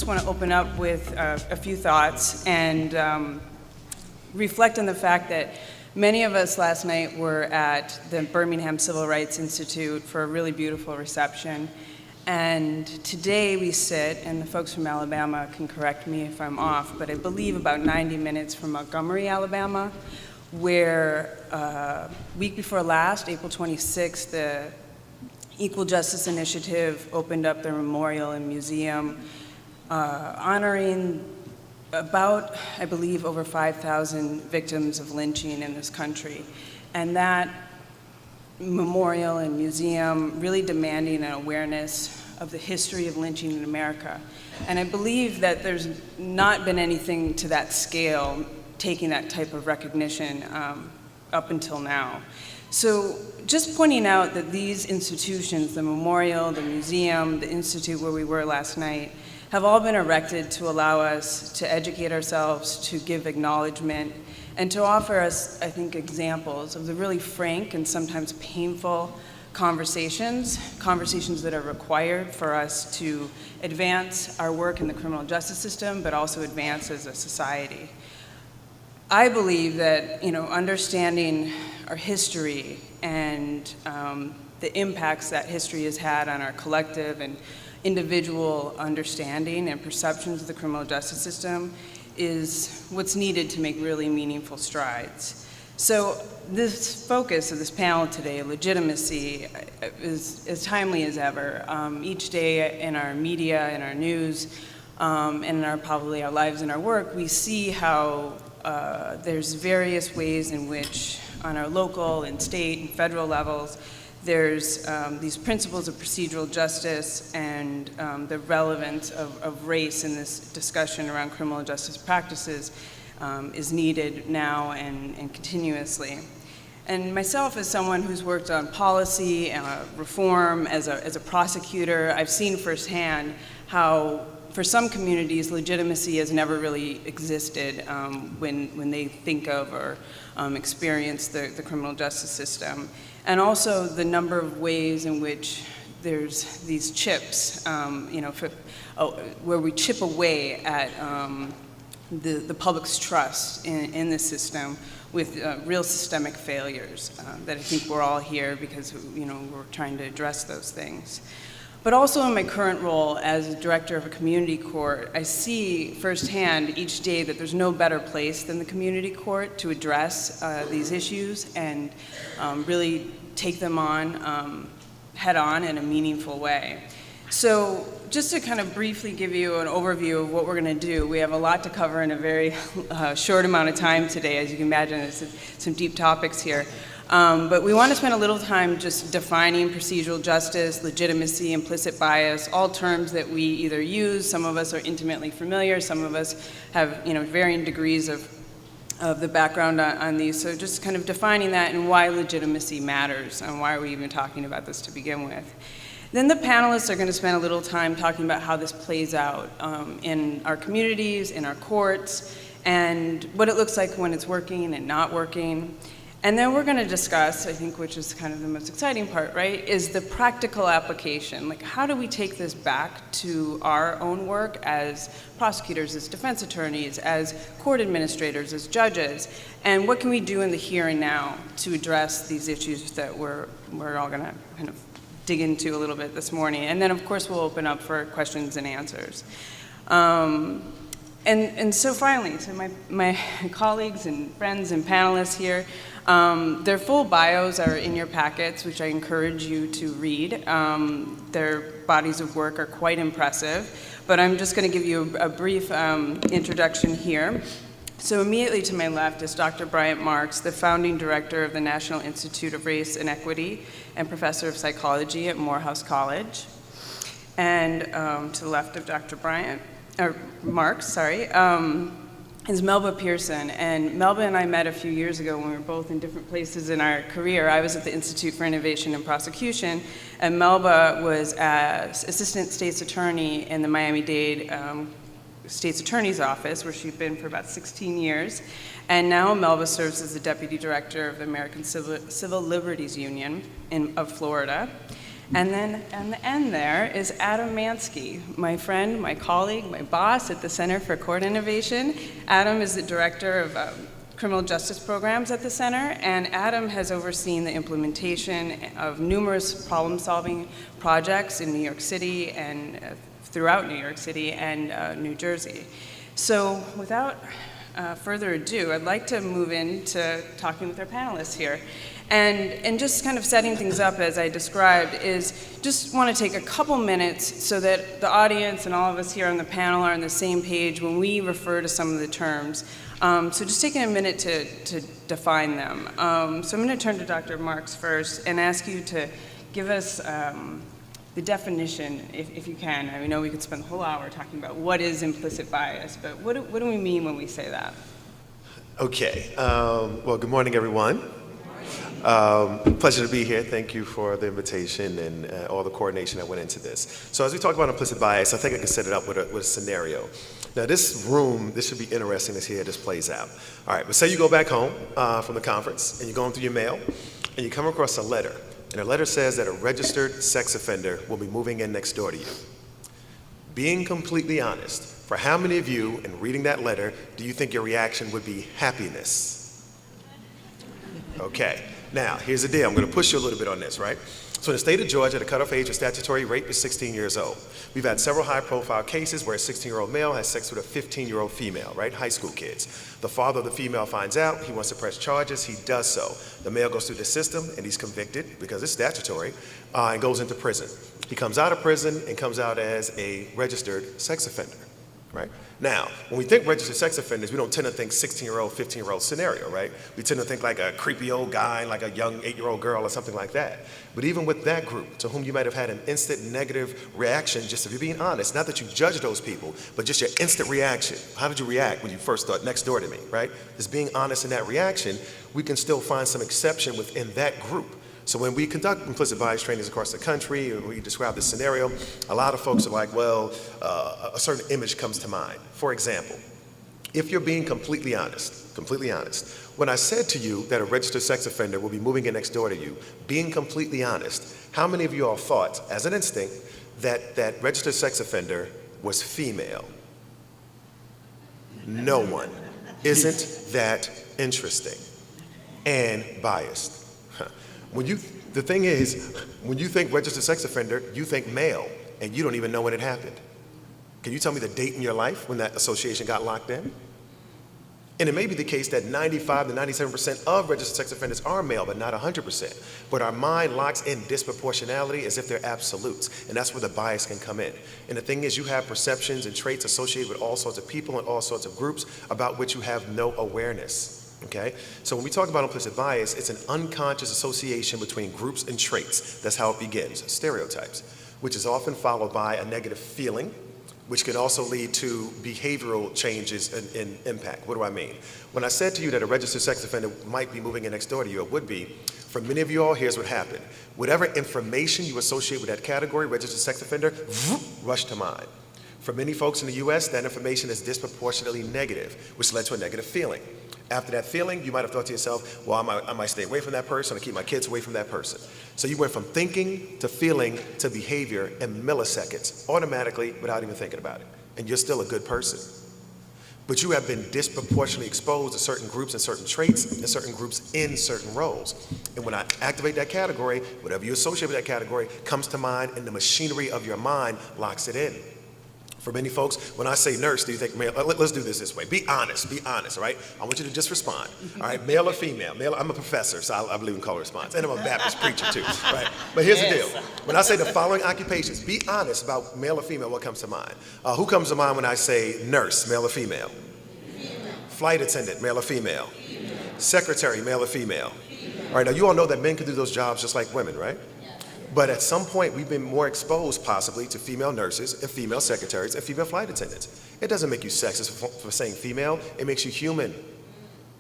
just want to open up with a few thoughts and reflect on the fact that many of us last night were at the Birmingham Civil Rights Institute for a really beautiful reception. And today we sit, and the folks from Alabama can correct me if I'm off, but I believe about 90 minutes from Montgomery, Alabama, where week before last, April 26th, the Equal Justice Initiative opened up their memorial and museum, honoring about, I believe, over 5,000 victims of lynching in this country. And that memorial and museum really demanding an awareness of the history of lynching in America. And I believe that there's not been anything to that scale taking that type of recognition up until now. So just pointing out that these institutions, the memorial, the museum, the institute where we were last night, have all been erected to allow us to educate ourselves, to give acknowledgement, and to offer us, I think, examples of the really frank and sometimes painful conversations that are required for us to advance our work in the criminal justice system, but also advance as a society. I believe that, understanding our history and the impacts that history has had on our collective and individual understanding and perceptions of the criminal justice system is what's needed to make really meaningful strides. So this focus of this panel today, legitimacy, is as timely as ever. Each day in our media, in our news, and in probably our lives and our work, we see how there's various ways in which on our local and state and federal levels, there's these principles of procedural justice and the relevance of race in this discussion around criminal justice practices is needed now and continuously. And myself, as someone who's worked on policy, reform, as a prosecutor, I've seen firsthand how for some communities, legitimacy has never really existed when they think of or experience the criminal justice system. And also the number of ways in which there's these chips, where we chip away at the public's trust in the system with real systemic failures that I think we're all here because we're trying to address those things. But also in my current role as director of a community court, I see firsthand each day that there's no better place than the community court to address these issues and really take them on head on in a meaningful way. So just to kind of briefly give you an overview of what we're going to do, we have a lot to cover in a very short amount of time today. As you can imagine, there's some deep topics here. But we want to spend a little time just defining procedural justice, legitimacy, implicit bias, all terms that we either use. Some of us are intimately familiar. Some of us have varying degrees of the background on these. So just kind of defining that and why legitimacy matters and why are we even talking about this to begin with. Then the panelists are going to spend a little time talking about how this plays out in our communities, in our courts, and what it looks like when it's working and not working. And then we're going to discuss, I think, which is kind of the most exciting part, right, is the practical application. Like, how do we take this back to our own work as prosecutors, as defense attorneys, as court administrators, as judges? And what can we do in the here and now to address these issues that we're all going to kind of dig into a little bit this morning? And then, of course, we'll open up for questions and answers. And so finally, so my colleagues and friends and panelists here, their full bios are in your packets, which I encourage you to read. Their bodies of work are quite impressive, but I'm just going to give you a brief introduction here. So immediately to my left is Dr. Bryant Marks, the founding director of the National Institute of Race and Equity and professor of psychology at Morehouse College. And to the left of Dr. Marks, is Melba Pearson. And Melba and I met a few years ago when we were both in different places in our career. I was at the Institute for Innovation and Prosecution, and Melba was as assistant state's attorney in the Miami-Dade State's Attorney's Office, where she'd been for about 16 years. And now Melba serves as the Deputy Director of the American Civil Liberties Union of Florida. And then on the end there is Adam Mansky, my friend, my colleague, my boss at the Center for Court Innovation. Adam is the director of criminal justice programs at the center, and Adam has overseen the implementation of numerous problem-solving projects in New York City and throughout New York City and New Jersey. So without further ado, I'd like to move into talking with our panelists here. And just kind of setting things up as I described is just want to take a couple minutes so that the audience and all of us here on the panel are on the same page when we refer to some of the terms. So just taking a minute to define them. So I'm going to turn to Dr. Marks first and ask you to give us the definition, if you can. I know we could spend the whole hour talking about what is implicit bias, but what do we mean when we say that? Okay. Well, good morning, everyone. Pleasure to be here. Thank you for the invitation and all the coordination that went into this. So as we talk about implicit bias, I think I can set it up with a scenario. Now this should be interesting to see how this plays out. All right, but say you go back home from the conference and you're going through your mail and you come across a letter. And the letter says that a registered sex offender will be moving in next door to you. Being completely honest, for how many of you in reading that letter do you think your reaction would be happiness? Okay. Now, here's the deal. I'm going to push you a little bit on this, right? So in the state of Georgia, the cutoff age for statutory rape is 16 years old. We've had several high-profile cases where a 16-year-old male has sex with a 15-year-old female, right? High school kids. The father of the female finds out. He wants to press charges. He does so. The male goes through the system, and he's convicted, because it's statutory, and goes into prison. He comes out of prison and comes out as a registered sex offender, right? Now, when we think registered sex offenders, we don't tend to think 16-year-old, 15-year-old scenario, right? We tend to think like a creepy old guy, like a young 8-year-old girl or something like that. But even with that group, to whom you might have had an instant negative reaction, just if you're being honest, not that you judge those people, but just your instant reaction. How did you react when you first thought next door to me, right? Just being honest in that reaction, we can still find some exception within that group. So when we conduct implicit bias trainings across the country, and we describe this scenario, a lot of folks are like, well, a certain image comes to mind. For example, if you're being completely honest, when I said to you that a registered sex offender will be moving in next door to you, being completely honest, how many of you all thought, as an instinct, that that registered sex offender was female? No one. Isn't that interesting and biased? The thing is, when you think registered sex offender, you think male, and you don't even know when it happened. Can you tell me the date in your life when that association got locked in? And it may be the case that 95 to 97% of registered sex offenders are male, but not 100%. But our mind locks in disproportionality as if they're absolutes, and that's where the bias can come in. And the thing is, you have perceptions and traits associated with all sorts of people and all sorts of groups about which you have no awareness. Okay? So when we talk about implicit bias, it's an unconscious association between groups and traits. That's how it begins, stereotypes, which is often followed by a negative feeling, which can also lead to behavioral changes in impact. What do I mean? When I said to you that a registered sex offender might be moving in next door to you, or would be, for many of you all, here's what happened. Whatever information you associate with that category, registered sex offender, rush to mind. For many folks in the US, that information is disproportionately negative, which led to a negative feeling. After that feeling, you might have thought to yourself, well, I might stay away from that person or keep my kids away from that person. So you went from thinking to feeling to behavior in milliseconds, automatically, without even thinking about it. And you're still a good person. But you have been disproportionately exposed to certain groups and certain traits and certain groups in certain roles. And when I activate that category, whatever you associate with that category comes to mind, and the machinery of your mind locks it in. For many folks, when I say nurse, do you think male? Let's do this way. Be honest, all right? I want you to just respond, all right? Male or female? Male, I'm a professor, so I believe in call response. And I'm a Baptist preacher too, right? But here's the deal. When I say the following occupations, be honest about male or female, what comes to mind? Who comes to mind when I say nurse, male or female? Female. Flight attendant, male or female? Female. Secretary, male or female? Female. All right, now you all know that men can do those jobs just like women, right? But at some point, we've been more exposed, possibly, to female nurses and female secretaries and female flight attendants. It doesn't make you sexist for saying female. It makes you human.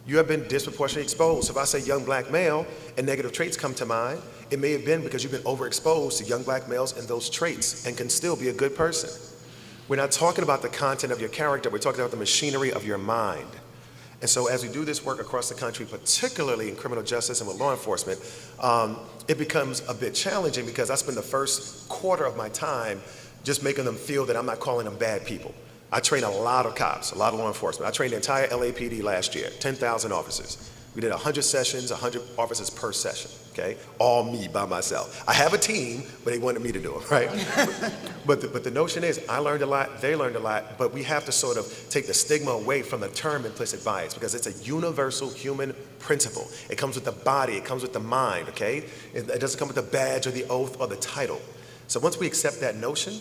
You have been disproportionately exposed. So if I say young black male and negative traits come to mind, it may have been because you've been overexposed to young black males and those traits and can still be a good person. We're not talking about the content of your character. We're talking about the machinery of your mind. And so as we do this work across the country, particularly in criminal justice and with law enforcement, it becomes a bit challenging because I spend the first quarter of my time just making them feel that I'm not calling them bad people. I train a lot of cops, a lot of law enforcement. I trained the entire LAPD last year, 10,000 officers. We did 100 sessions, 100 officers per session, okay? All me by myself. I have a team, but they wanted me to do it, right? but the notion is, I learned a lot, they learned a lot, but we have to sort of take the stigma away from the term implicit bias because it's a universal human principle. It comes with the body, it comes with the mind, okay? It doesn't come with the badge or the oath or the title. So once we accept that notion,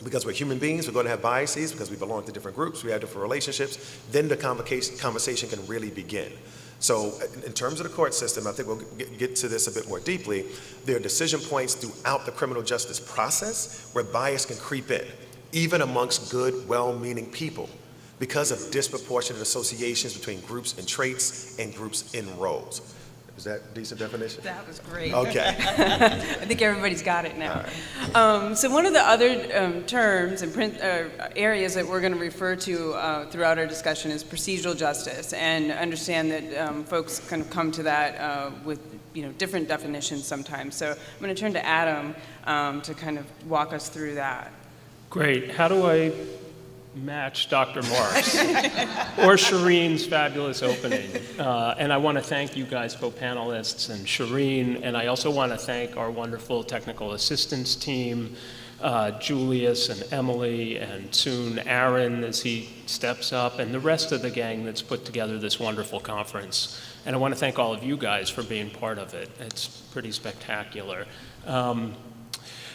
because we're human beings, we're going to have biases because we belong to different groups, we have different relationships, then the conversation can really begin. So in terms of the court system, I think we'll get to this a bit more deeply. There are decision points throughout the criminal justice process where bias can creep in, even amongst good, well-meaning people, because of disproportionate associations between groups and traits and groups in roles. Is that a decent definition? That was great. Okay. I think everybody's got it now. Right. So one of the other terms and areas that we're going to refer to throughout our discussion is procedural justice, and understand that folks kind of come to that with different definitions sometimes. So I'm going to turn to Adam to kind of walk us through that. Great. How do I match Dr. Marks or Shireen's fabulous opening? And I want to thank you guys, co-panelists, and Shireen, and I also want to thank our wonderful technical assistance team, Julius and Emily, and soon Aaron as he steps up, and the rest of the gang that's put together this wonderful conference. And I want to thank all of you guys for being part of it. It's pretty spectacular.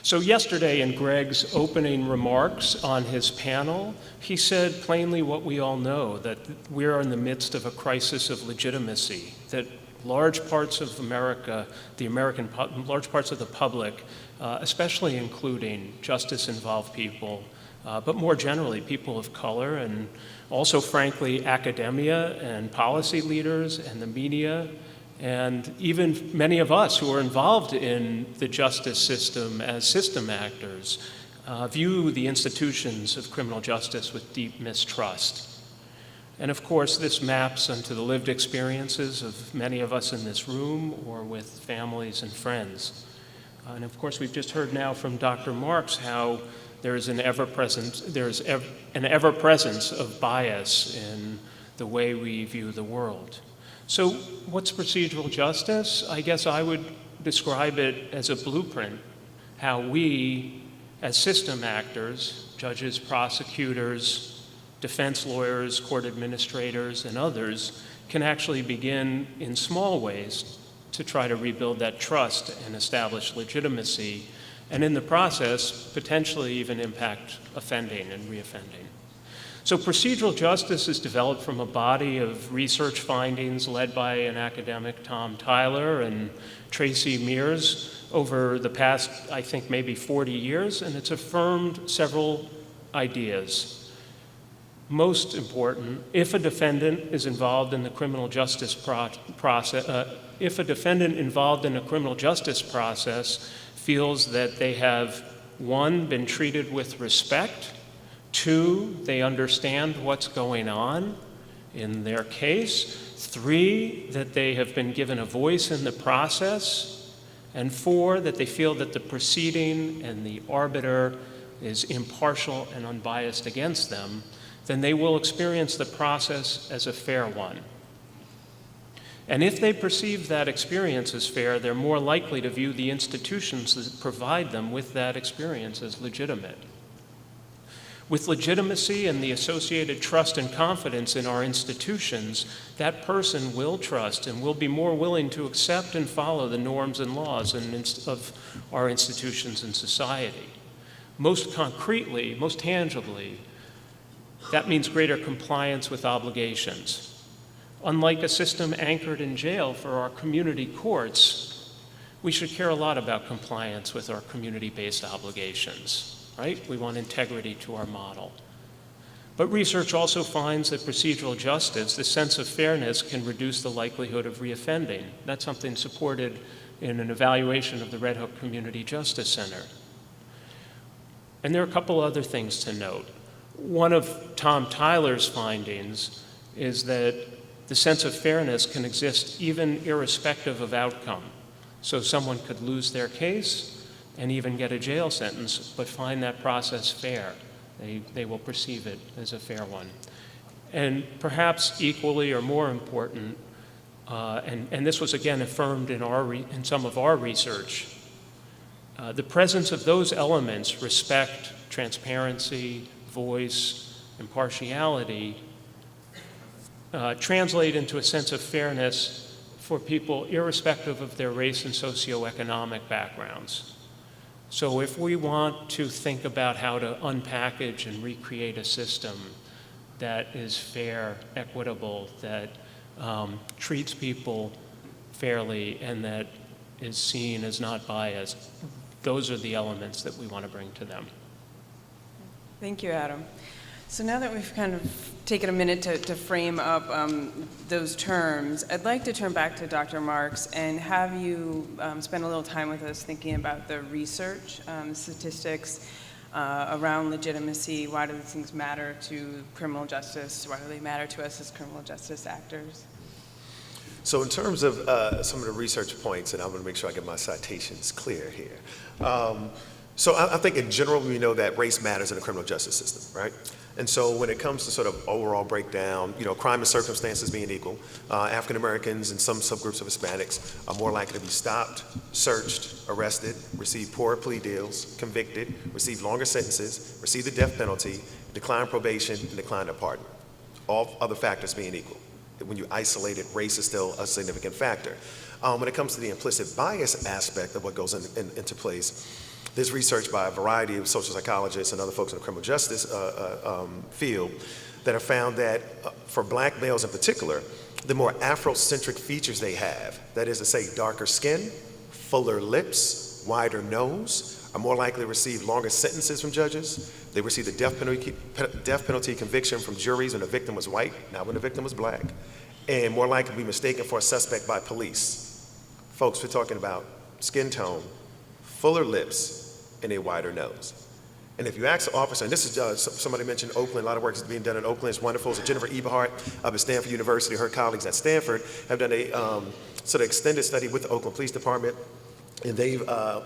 So yesterday in Greg's opening remarks on his panel, he said plainly what we all know, that we're in the midst of a crisis of legitimacy, that large parts of America, large parts of the public, especially including justice-involved people, but more generally people of color, and also frankly academia and policy leaders and the media, and even many of us who are involved in the justice system as system actors view the institutions of criminal justice with deep mistrust. And of course, this maps onto the lived experiences of many of us in this room or with families and friends. And of course, we've just heard now from Dr. Marks how there's an ever-presence of bias in the way we view the world. So what's procedural justice? I guess I would describe it as a blueprint, how we, as system actors, judges, prosecutors, defense lawyers, court administrators, and others, can actually begin in small ways to try to rebuild that trust and establish legitimacy, and in the process, potentially even impact offending and reoffending. So procedural justice is developed from a body of research findings led by an academic, Tom Tyler and Tracy Mears, over the past, I think, maybe 40 years, and it's affirmed several ideas. Most important, if a defendant is involved in the criminal justice process, feels that they have, one, been treated with respect, two, they understand what's going on in their case, three, that they have been given a voice in the process, and four, that they feel that the proceeding and the arbiter is impartial and unbiased against them, then they will experience the process as a fair one. And if they perceive that experience as fair, they're more likely to view the institutions that provide them with that experience as legitimate. With legitimacy and the associated trust and confidence in our institutions, that person will trust and will be more willing to accept and follow the norms and laws of our institutions and society. Most concretely, most tangibly, that means greater compliance with obligations. Unlike a system anchored in jail for our community courts, we should care a lot about compliance with our community-based obligations, right? We want integrity to our model. But research also finds that procedural justice, the sense of fairness, can reduce the likelihood of reoffending. That's something supported in an evaluation of the Red Hook Community Justice Center. And there are a couple other things to note. One of Tom Tyler's findings is that the sense of fairness can exist even irrespective of outcome. So someone could lose their case and even get a jail sentence, but find that process fair. They will perceive it as a fair one. And perhaps equally or more important, and this was again affirmed in some of our research, the presence of those elements, respect, transparency, voice, impartiality, translate into a sense of fairness for people irrespective of their race and socioeconomic backgrounds. So if we want to think about how to unpackage and recreate a system that is fair, equitable, that treats people fairly, and that is seen as not biased, those are the elements that we want to bring to them. Thank you, Adam. So now that we've kind of taken a minute to frame up those terms, I'd like to turn back to Dr. Marks and have you spend a little time with us thinking about the research, statistics around legitimacy. Why do these things matter to criminal justice? Why do they matter to us as criminal justice actors? So in terms of some of the research points, and I'm going to make sure I get my citations clear here. So I think in general, we know that race matters in the criminal justice system, right? And so when it comes to sort of overall breakdown, crime and circumstances being equal, African Americans and some subgroups of Hispanics are more likely to be stopped, searched, arrested, receive poor plea deals, convicted, receive longer sentences, receive the death penalty, decline probation, and decline their pardon. All other factors being equal. When you isolate it, race is still a significant factor. When it comes to the implicit bias aspect of what goes into place, there's research by a variety of social psychologists and other folks in the criminal justice field that have found that for black males in particular, the more Afrocentric features they have, that is to say darker skin, fuller lips, wider nose, are more likely to receive longer sentences from judges. They receive the death penalty conviction from juries when the victim was white, not when the victim was black, and more likely to be mistaken for a suspect by police. Folks, we're talking about skin tone, fuller lips, and a wider nose. And if you ask the officer, and this is, somebody mentioned Oakland, a lot of work is being done in Oakland, it's wonderful. So Jennifer Eberhardt up at Stanford University, her colleagues at Stanford have done a sort of extended study with the Oakland Police Department, and they've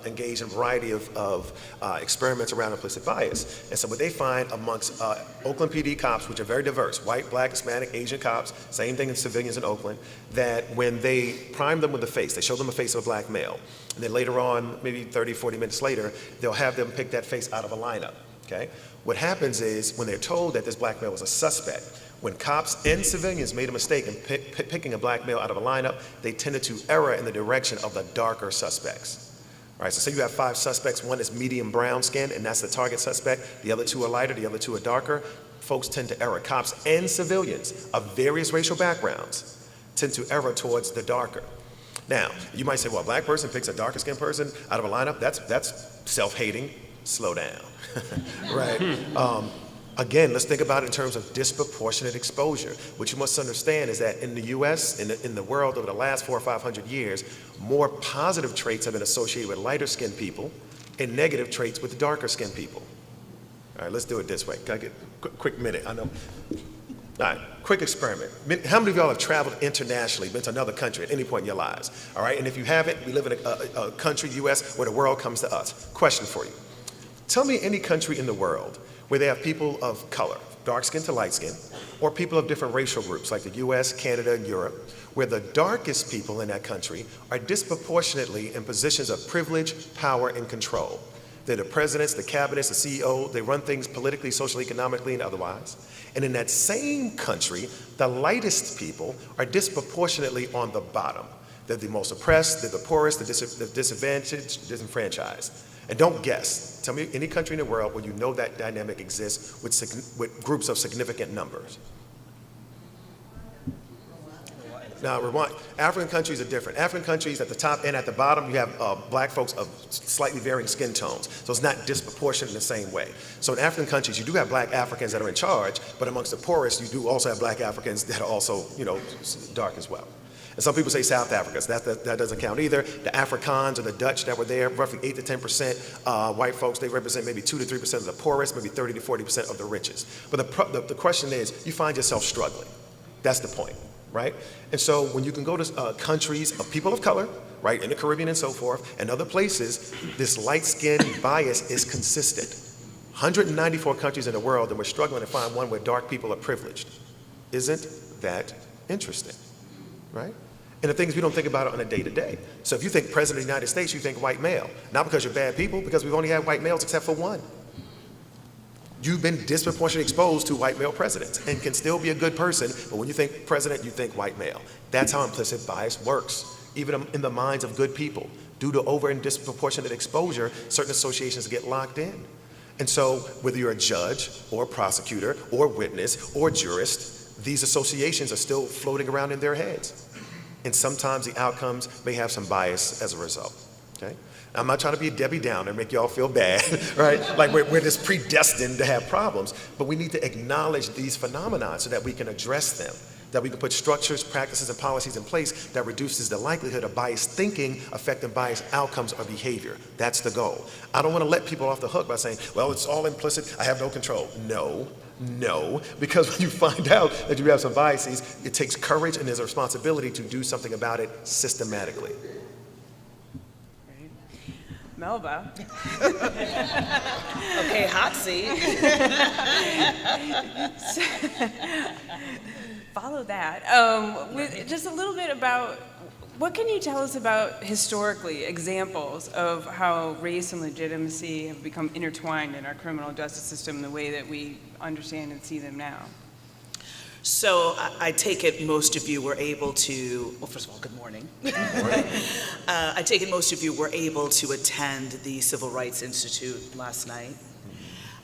engaged in a variety of experiments around implicit bias. And so what they find amongst Oakland PD cops, which are very diverse, white, black, Hispanic, Asian cops, same thing in civilians in Oakland, that when they prime them with the face, they show them a face of a black male, and then later on, maybe 30, 40 minutes later, they'll have them pick that face out of a lineup, okay? What happens is, when they're told that this black male was a suspect, when cops and civilians made a mistake in picking a black male out of a lineup, they tended to err in the direction of the darker suspects. All right, so say you have 5 suspects, one is medium brown skin, and that's the target suspect, the other 2 are lighter, the other 2 are darker. Folks tend to err. Cops and civilians of various racial backgrounds tend to err towards the darker. Now, you might say, well, a black person picks a darker skinned person out of a lineup, that's self-hating. Slow down, right? Again, let's think about it in terms of disproportionate exposure. What you must understand is that in the US, in the world over the last 400 or 500 years, more positive traits have been associated with lighter skinned people and negative traits with darker skinned people. All right, let's do it this way. Can I get a quick minute? I know. All right, quick experiment. How many of y'all have traveled internationally, been to another country at any point in your lives? All right, and if you haven't, we live in a country, US, where the world comes to us. Question for you. Tell me any country in the world where they have people of color, dark skin to light skin, or people of different racial groups like the US, Canada, and Europe, where the darkest people in that country are disproportionately in positions of privilege, power, and control. They're the presidents, the cabinets, the CEO, they run things politically, socially, economically, and otherwise. And in that same country, the lightest people are disproportionately on the bottom. They're the most oppressed, they're the poorest, the disadvantaged, disenfranchised. And don't guess. Tell me any country in the world where you know that dynamic exists with groups of significant numbers. Now, rewind. African countries are different. African countries at the top and at the bottom, you have black folks of slightly varying skin tones. So it's not disproportionate in the same way. So in African countries, you do have black Africans that are in charge, but amongst the poorest, you do also have black Africans that are also, dark as well. And some people say South Africa, so that doesn't count either. The Afrikaans or the Dutch that were there, roughly 8 to 10% white folks, they represent maybe 2 to 3% of the poorest, maybe 30 to 40% of the richest. But the question is, you find yourself struggling. That's the point. right? And so when you can go to countries of people of color, right, in the Caribbean and so forth, and other places, this light skin bias is consistent. 194 countries in the world, and we're struggling to find one where dark people are privileged. Isn't that interesting, right? And the thing is, we don't think about it on a day-to-day. So if you think President of the United States, you think white male. Not because you're bad people, because we've only had white males except for one. You've been disproportionately exposed to white male presidents and can still be a good person, but when you think president, you think white male. That's how implicit bias works, even in the minds of good people. Due to over and disproportionate exposure, certain associations get locked in. And so whether you're a judge or a prosecutor or witness or jurist, these associations are still floating around in their heads. And sometimes the outcomes may have some bias as a result, okay? I'm not trying to be a Debbie Downer, make y'all feel bad, right? Like we're just predestined to have problems, but we need to acknowledge these phenomena so that we can address them, that we can put structures, practices, and policies in place that reduces the likelihood of biased thinking affecting biased outcomes or behavior. That's the goal. I don't want to let people off the hook by saying, well, it's all implicit, I have no control. No, because when you find out that you have some biases, it takes courage and there's a responsibility to do something about it systematically. Melba. Okay, hot seat. Follow that. With just a little bit about, what can you tell us about historically examples of how race and legitimacy have become intertwined in our criminal justice system the way that we understand and see them now? So I take it most of you were able to, well, first of all, good morning. I take it most of you were able to attend the Civil Rights Institute last night.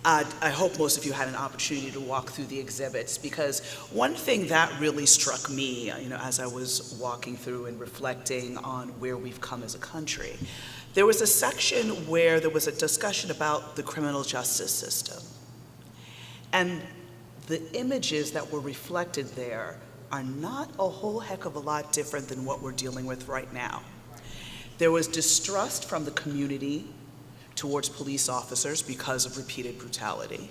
I hope most of you had an opportunity to walk through the exhibits, because one thing that really struck me, as I was walking through and reflecting on where we've come as a country, there was a section where there was a discussion about the criminal justice system. And the images that were reflected there are not a whole heck of a lot different than what we're dealing with right now. There was distrust from the community towards police officers because of repeated brutality.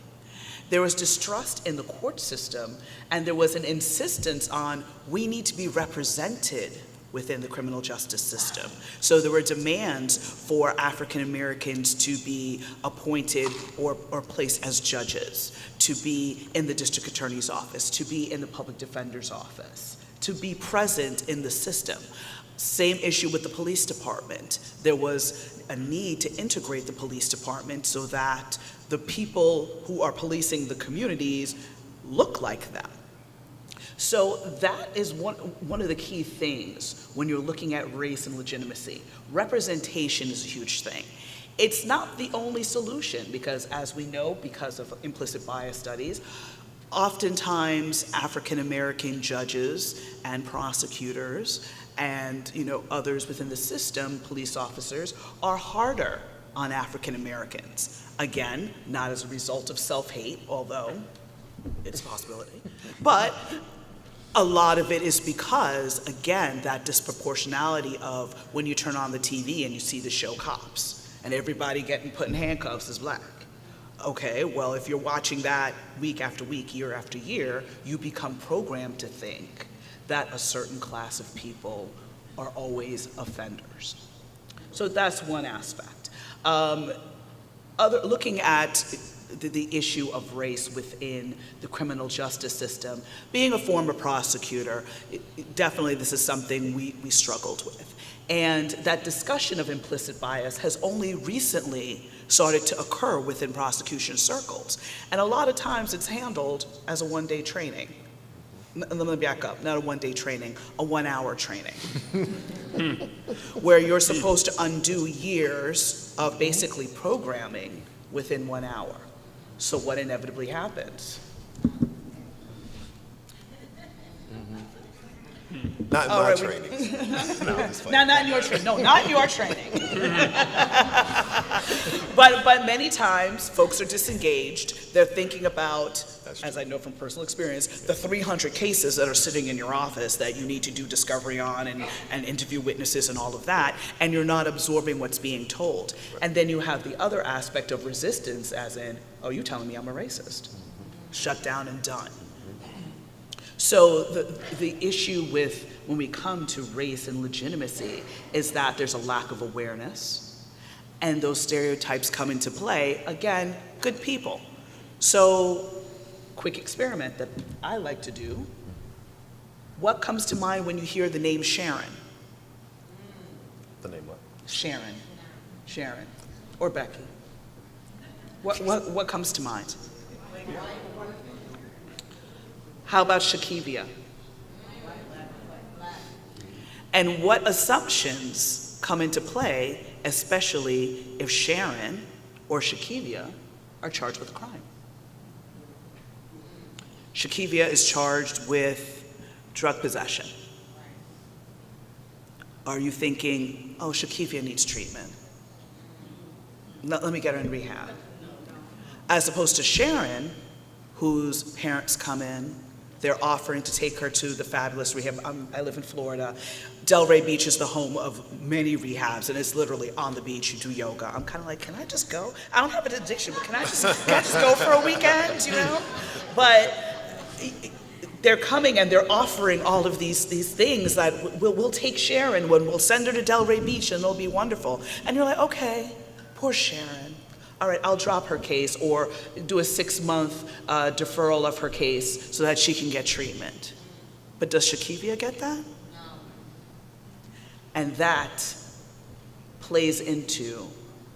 There was distrust in the court system, and there was an insistence on, we need to be represented within the criminal justice system. So there were demands for African Americans to be appointed or placed as judges, to be in the district attorney's office, to be in the public defender's office, to be present in the system. Same issue with the police department. There was a need to integrate the police department so that the people who are policing the communities look like them. So that is one of the key things when you're looking at race and legitimacy. Representation is a huge thing. It's not the only solution, because as we know, because of implicit bias studies, oftentimes African American judges and prosecutors and others within the system, police officers, are harder on African Americans. Again, not as a result of self-hate, although it's a possibility, but a lot of it is because, again, that disproportionality of when you turn on the TV and you see the show Cops and everybody getting put in handcuffs is black. Okay, well, if you're watching that week after week, year after year, you become programmed to think that a certain class of people are always offenders. So that's one aspect. Looking at the issue of race within the criminal justice system, being a former prosecutor, definitely this is something we struggled with. And that discussion of implicit bias has only recently started to occur within prosecution circles. And a lot of times it's handled as a one-day training. Let me back up, not a one-day training, a 1-hour training. Where you're supposed to undo years of basically programming within 1 hour. So what inevitably happens? Not in my training. Not in your training. No, not in your training. But many times, folks are disengaged. They're thinking about, as I know from personal experience, the 300 cases that are sitting in your office that you need to do discovery on and interview witnesses and all of that, and you're not absorbing what's being told. And then you have the other aspect of resistance, as in, oh, you telling me I'm a racist. Shut down and done. So the issue with when we come to race and legitimacy is that there's a lack of awareness, and those stereotypes come into play. Again, good people. So, quick experiment that I like to do. What comes to mind when you hear the name Sharon? The name what? Sharon. Sharon. Or Becky. What comes to mind? How about Shakivia? And what assumptions come into play, especially if Sharon or Shakivia are charged with a crime? Shakivia is charged with drug possession. Are you thinking, oh, Shakivia needs treatment? Let me get her in rehab. As opposed to Sharon, whose parents come in, they're offering to take her to the fabulous rehab. I live in Florida. Delray Beach is the home of many rehabs, and it's literally on the beach. You do yoga. I'm kind of like, can I just go? I don't have an addiction, but can I just go for a weekend, you know? But they're coming and they're offering all of these things that we'll take Sharon when we'll send her to Delray Beach and it'll be wonderful. And you're like, okay, poor Sharon. All right, I'll drop her case or do a 6-month deferral of her case so that she can get treatment. But does Shakivia get that? No. And that plays into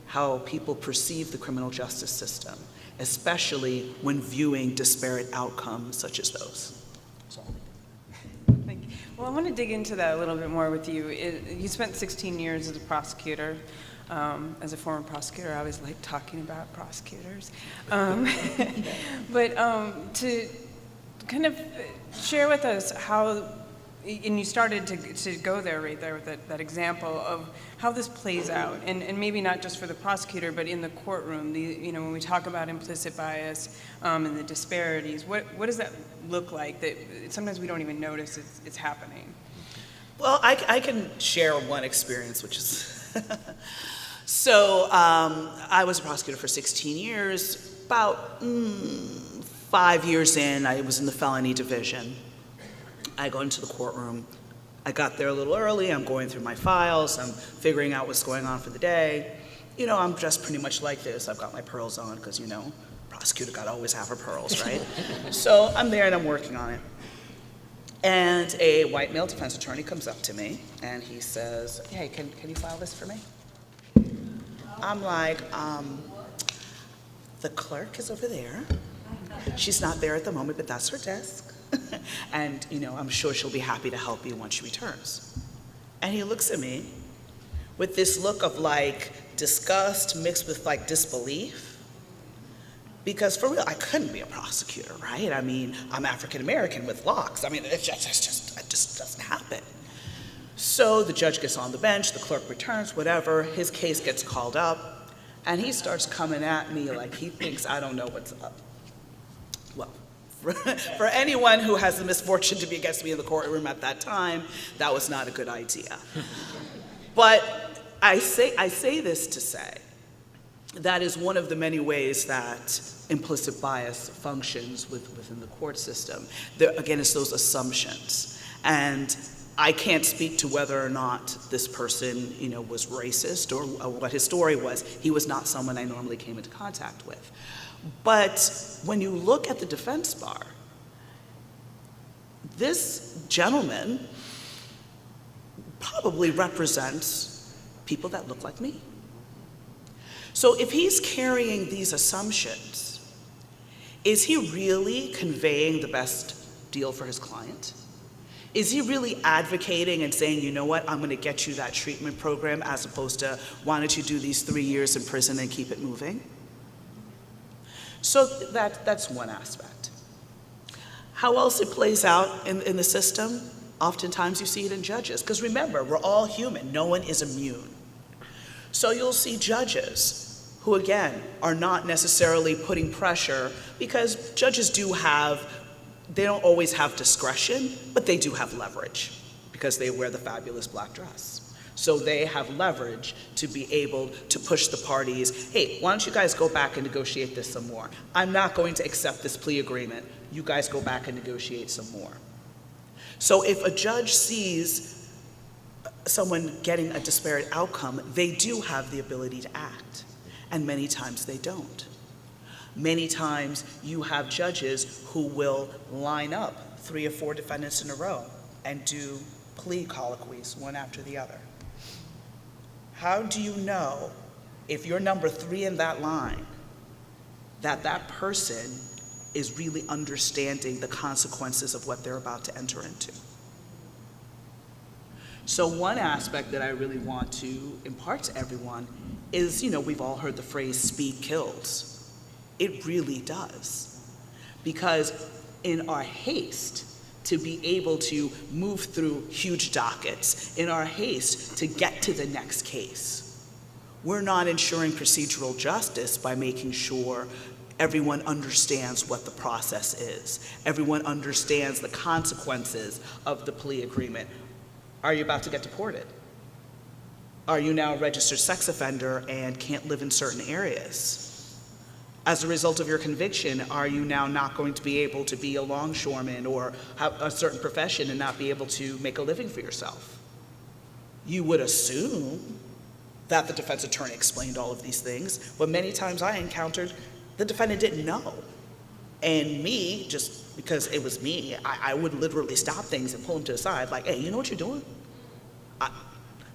how people perceive the criminal justice system, especially when viewing disparate outcomes such as those. Thank you. Well, I want to dig into that a little bit more with you. You spent 16 years as a prosecutor. As a former prosecutor, I always like talking about prosecutors. But to kind of share with us how, and you started to go there right there with that example of how this plays out, and maybe not just for the prosecutor, but in the courtroom. When we talk about implicit bias and the disparities, what does that look like that sometimes we don't even notice it's happening? Well, I can share one experience, which is so I was a prosecutor for 16 years. About 5 years in, I was in the felony division. I go into the courtroom. I got there a little early. I'm going through my files. I'm figuring out what's going on for the day. You know, I'm dressed pretty much like this. I've got my pearls on because, prosecutor got to always have her pearls, right? So I'm there and I'm working on it. And a white male defense attorney comes up to me and he says, hey, can you file this for me? I'm like, the clerk is over there. She's not there at the moment, but that's her desk. And, I'm sure she'll be happy to help you once she returns. And he looks at me with this look of disgust mixed with disbelief. Because for real, I couldn't be a prosecutor, right? I mean, I'm African American with locks. I mean, it just doesn't happen. So the judge gets on the bench, the clerk returns, whatever, his case gets called up, and he starts coming at me like he thinks I don't know what's up. Well, for anyone who has the misfortune to be against me in the courtroom at that time, that was not a good idea. But I say this to say, that is one of the many ways that implicit bias functions within the court system. Again, it's those assumptions. And I can't speak to whether or not this person, was racist or what his story was. He was not someone I normally came into contact with. But when you look at the defense bar, this gentleman probably represents people that look like me. So if he's carrying these assumptions, is he really conveying the best deal for his client? Is he really advocating and saying, you know what, I'm going to get you that treatment program as opposed to why don't you do these 3 years in prison and keep it moving? So that's one aspect. How else it plays out in the system? Oftentimes you see it in judges. Because remember, we're all human. No one is immune. So you'll see judges who, again, are not necessarily putting pressure because judges they don't always have discretion, but they do have leverage because they wear the fabulous black dress. So they have leverage to be able to push the parties, hey, why don't you guys go back and negotiate this some more? I'm not going to accept this plea agreement. You guys go back and negotiate some more. So if a judge sees someone getting a disparate outcome, they do have the ability to act, and many times they don't. Many times you have judges who will line up 3 or 4 defendants in a row and do plea colloquies one after the other. How do you know, if you're number 3 in that line, that that person is really understanding the consequences of what they're about to enter into? So one aspect that I really want to impart to everyone is, we've all heard the phrase speed kills. It really does. Because in our haste to be able to move through huge dockets, in our haste to get to the next case, we're not ensuring procedural justice by making sure everyone understands what the process is. Everyone understands the consequences of the plea agreement. Are you about to get deported? Are you now a registered sex offender and can't live in certain areas? As a result of your conviction, are you now not going to be able to be a longshoreman or have a certain profession and not be able to make a living for yourself? You would assume that the defense attorney explained all of these things, but many times I encountered the defendant didn't know. And me, just because it was me, I would literally stop things and pull him to the side, like, hey, you know what you're doing?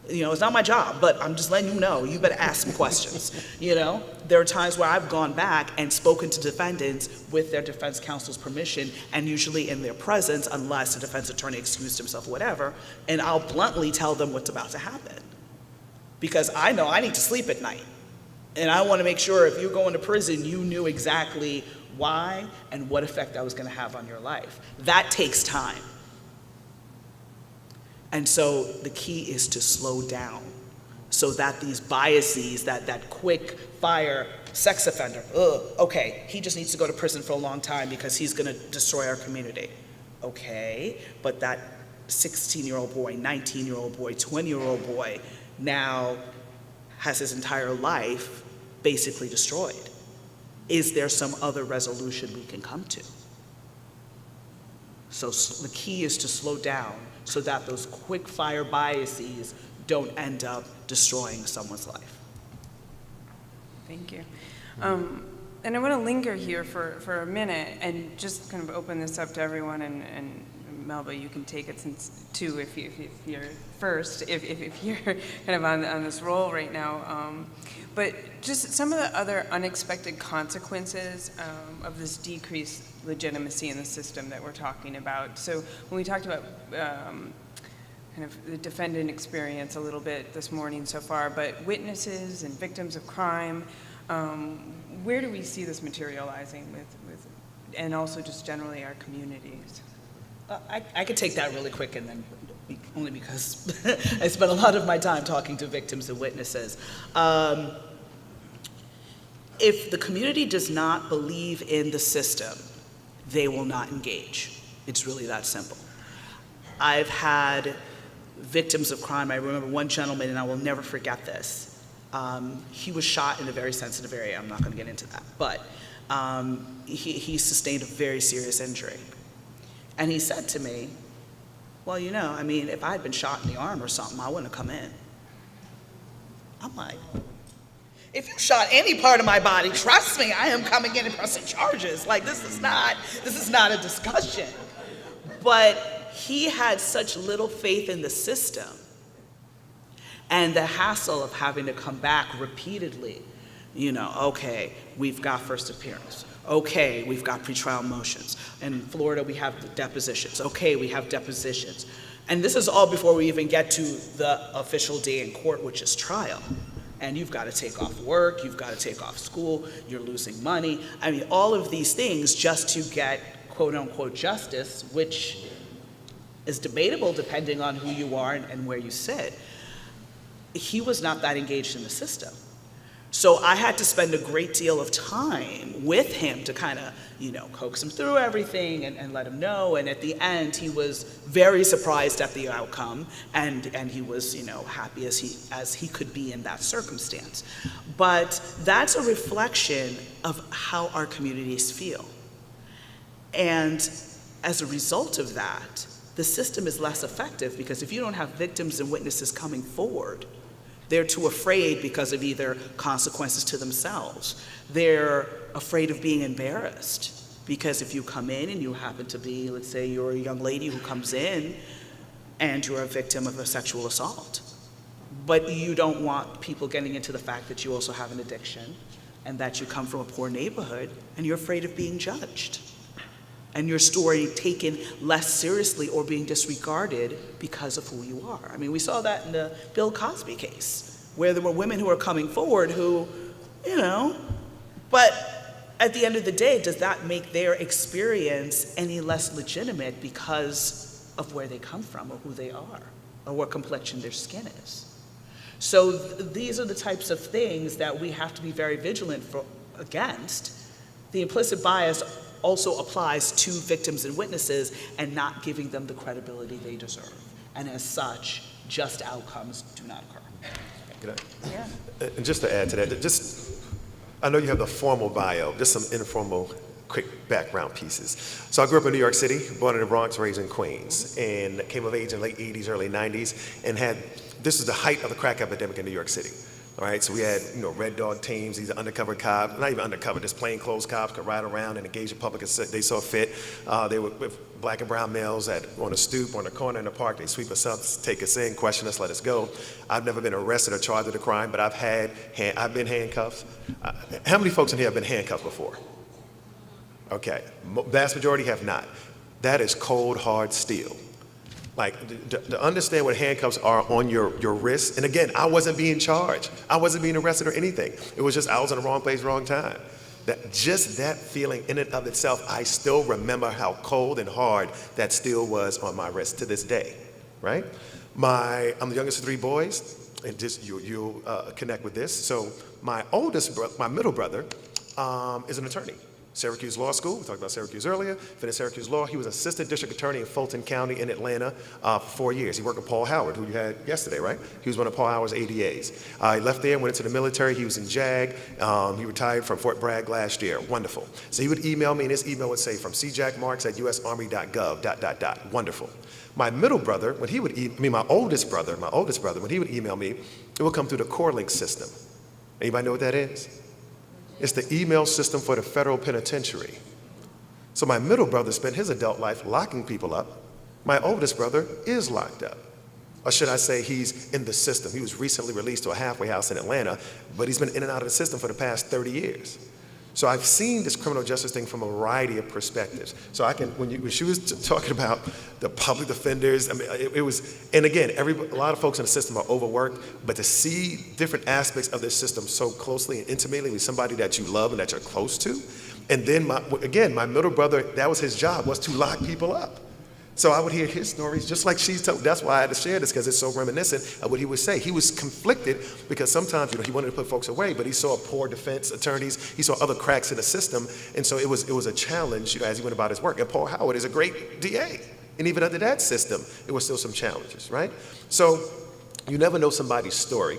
It's not my job, but I'm just letting you know, you better ask some questions. There are times where I've gone back and spoken to defendants with their defense counsel's permission, and usually in their presence, unless the defense attorney excused himself or whatever, and I'll bluntly tell them what's about to happen. Because I know I need to sleep at night. And I want to make sure if you're going to prison, you knew exactly why and what effect that was going to have on your life. That takes time. And so the key is to slow down so that these biases, that quick fire sex offender, okay, he just needs to go to prison for a long time because he's going to destroy our community. Okay, but that 16-year-old boy, 19-year-old boy, 20-year-old boy now has his entire life basically destroyed. Is there some other resolution we can come to? So the key is to slow down so that those quick fire biases don't end up destroying someone's life. Thank you. And I want to linger here for a minute and just kind of open this up to everyone, and Melba, you can take it too if you're first, if you're kind of on this roll right now. But just some of the other unexpected consequences of this decreased legitimacy in the system that we're talking about. So when we talked about kind of the defendant experience a little bit this morning so far, but witnesses and victims of crime, where do we see this materializing with and also just generally our communities? I could take that really quick, and then only because I spent a lot of my time talking to victims and witnesses. If the community does not believe in the system, they will not engage. It's really that simple. I've had victims of crime. I remember one gentleman, and I will never forget this. He was shot in a very sensitive area. I'm not going to get into that, but he sustained a very serious injury. And he said to me, well, if I had been shot in the arm or something, I wouldn't have come in. I'm like, if you shot any part of my body, trust me, I am coming in and pressing charges. Like, this is not a discussion. But he had such little faith in the system and the hassle of having to come back repeatedly. Okay, we've got first appearance. Okay, we've got pretrial motions. In Florida, we have depositions. Okay, we have depositions. And this is all before we even get to the official day in court, which is trial. And you've got to take off work, you've got to take off school, you're losing money. All of these things just to get quote unquote justice, which is debatable depending on who you are and where you sit. He was not that engaged in the system. So I had to spend a great deal of time with him to kind of, coax him through everything and let him know. And at the end, he was very surprised at the outcome, and he was, happy as he could be in that circumstance. But that's a reflection of how our communities feel. And as a result of that, the system is less effective, because if you don't have victims and witnesses coming forward, they're too afraid because of either consequences to themselves. They're afraid of being embarrassed, because if you come in and you happen to be, let's say you're a young lady who comes in and you're a victim of a sexual assault, but you don't want people getting into the fact that you also have an addiction and that you come from a poor neighborhood, and you're afraid of being judged and your story taken less seriously or being disregarded because of who you are. I mean, we saw that in the Bill Cosby case, where there were women who were coming forward who, but at the end of the day, does that make their experience any less legitimate because of where they come from or who they are or what complexion their skin is? So these are the types of things that we have to be very vigilant against. The implicit bias also applies to victims and witnesses and not giving them the credibility they deserve. And as such, just outcomes do not occur. Good. Yeah. And just to add to that, I know you have the formal bio, just some informal, quick background pieces. So I grew up in New York City, born in the Bronx, raised in Queens, and came of age in the late 80s, early 90s, and this is the height of the crack epidemic in New York City. All right, so we had, Red Dog teams, these undercover cops, not even undercover, just plainclothes cops could ride around and engage the public as they saw fit. They were with black and brown males on a stoop, on a corner in the park. They sweep us up, take us in, question us, let us go. I've never been arrested or charged with a crime, but I've been handcuffed. How many folks in here have been handcuffed before? Okay, vast majority have not. That is cold, hard steel. Like, to understand what handcuffs are on your wrist, and again, I wasn't being charged. I wasn't being arrested or anything. It was just I was in the wrong place, wrong time. Just that feeling in and of itself, I still remember how cold and hard that steel was on my wrist to this day, right? I'm the youngest of three boys, and just you'll connect with this. So my middle brother is an attorney. Syracuse Law School, we talked about Syracuse earlier, finished Syracuse Law. He was assistant district attorney in Fulton County in Atlanta for 4 years. He worked with Paul Howard, who you had yesterday, right? He was one of Paul Howard's ADAs. He left there and went into the military. He was in JAG. He retired from Fort Bragg last year. Wonderful. So he would email me, and his email would say, from cjackmarks@usarmy.gov, ... Wonderful. My middle brother, when he would my oldest brother, when he would email me, it would come through the CoreLink system. Anybody know what that is? It's the email system for the federal penitentiary. So my middle brother spent his adult life locking people up. My oldest brother is locked up. Or should I say he's in the system. He was recently released to a halfway house in Atlanta, but he's been in and out of the system for the past 30 years. So I've seen this criminal justice thing from a variety of perspectives. So when she was talking about the public defenders, I mean, it was, and again, a lot of folks in the system are overworked, but to see different aspects of this system so closely and intimately with somebody that you love and that you're close to, and then my middle brother, that was his job, was to lock people up. So I would hear his stories, just like she's told. That's why I had to share this, because it's so reminiscent of what he would say. He was conflicted because sometimes, he wanted to put folks away, but he saw poor defense attorneys. He saw other cracks in the system, and so it was a challenge, as he went about his work. And Paul Howard is a great DA, and even under that system, it was still some challenges, right? So you never know somebody's story.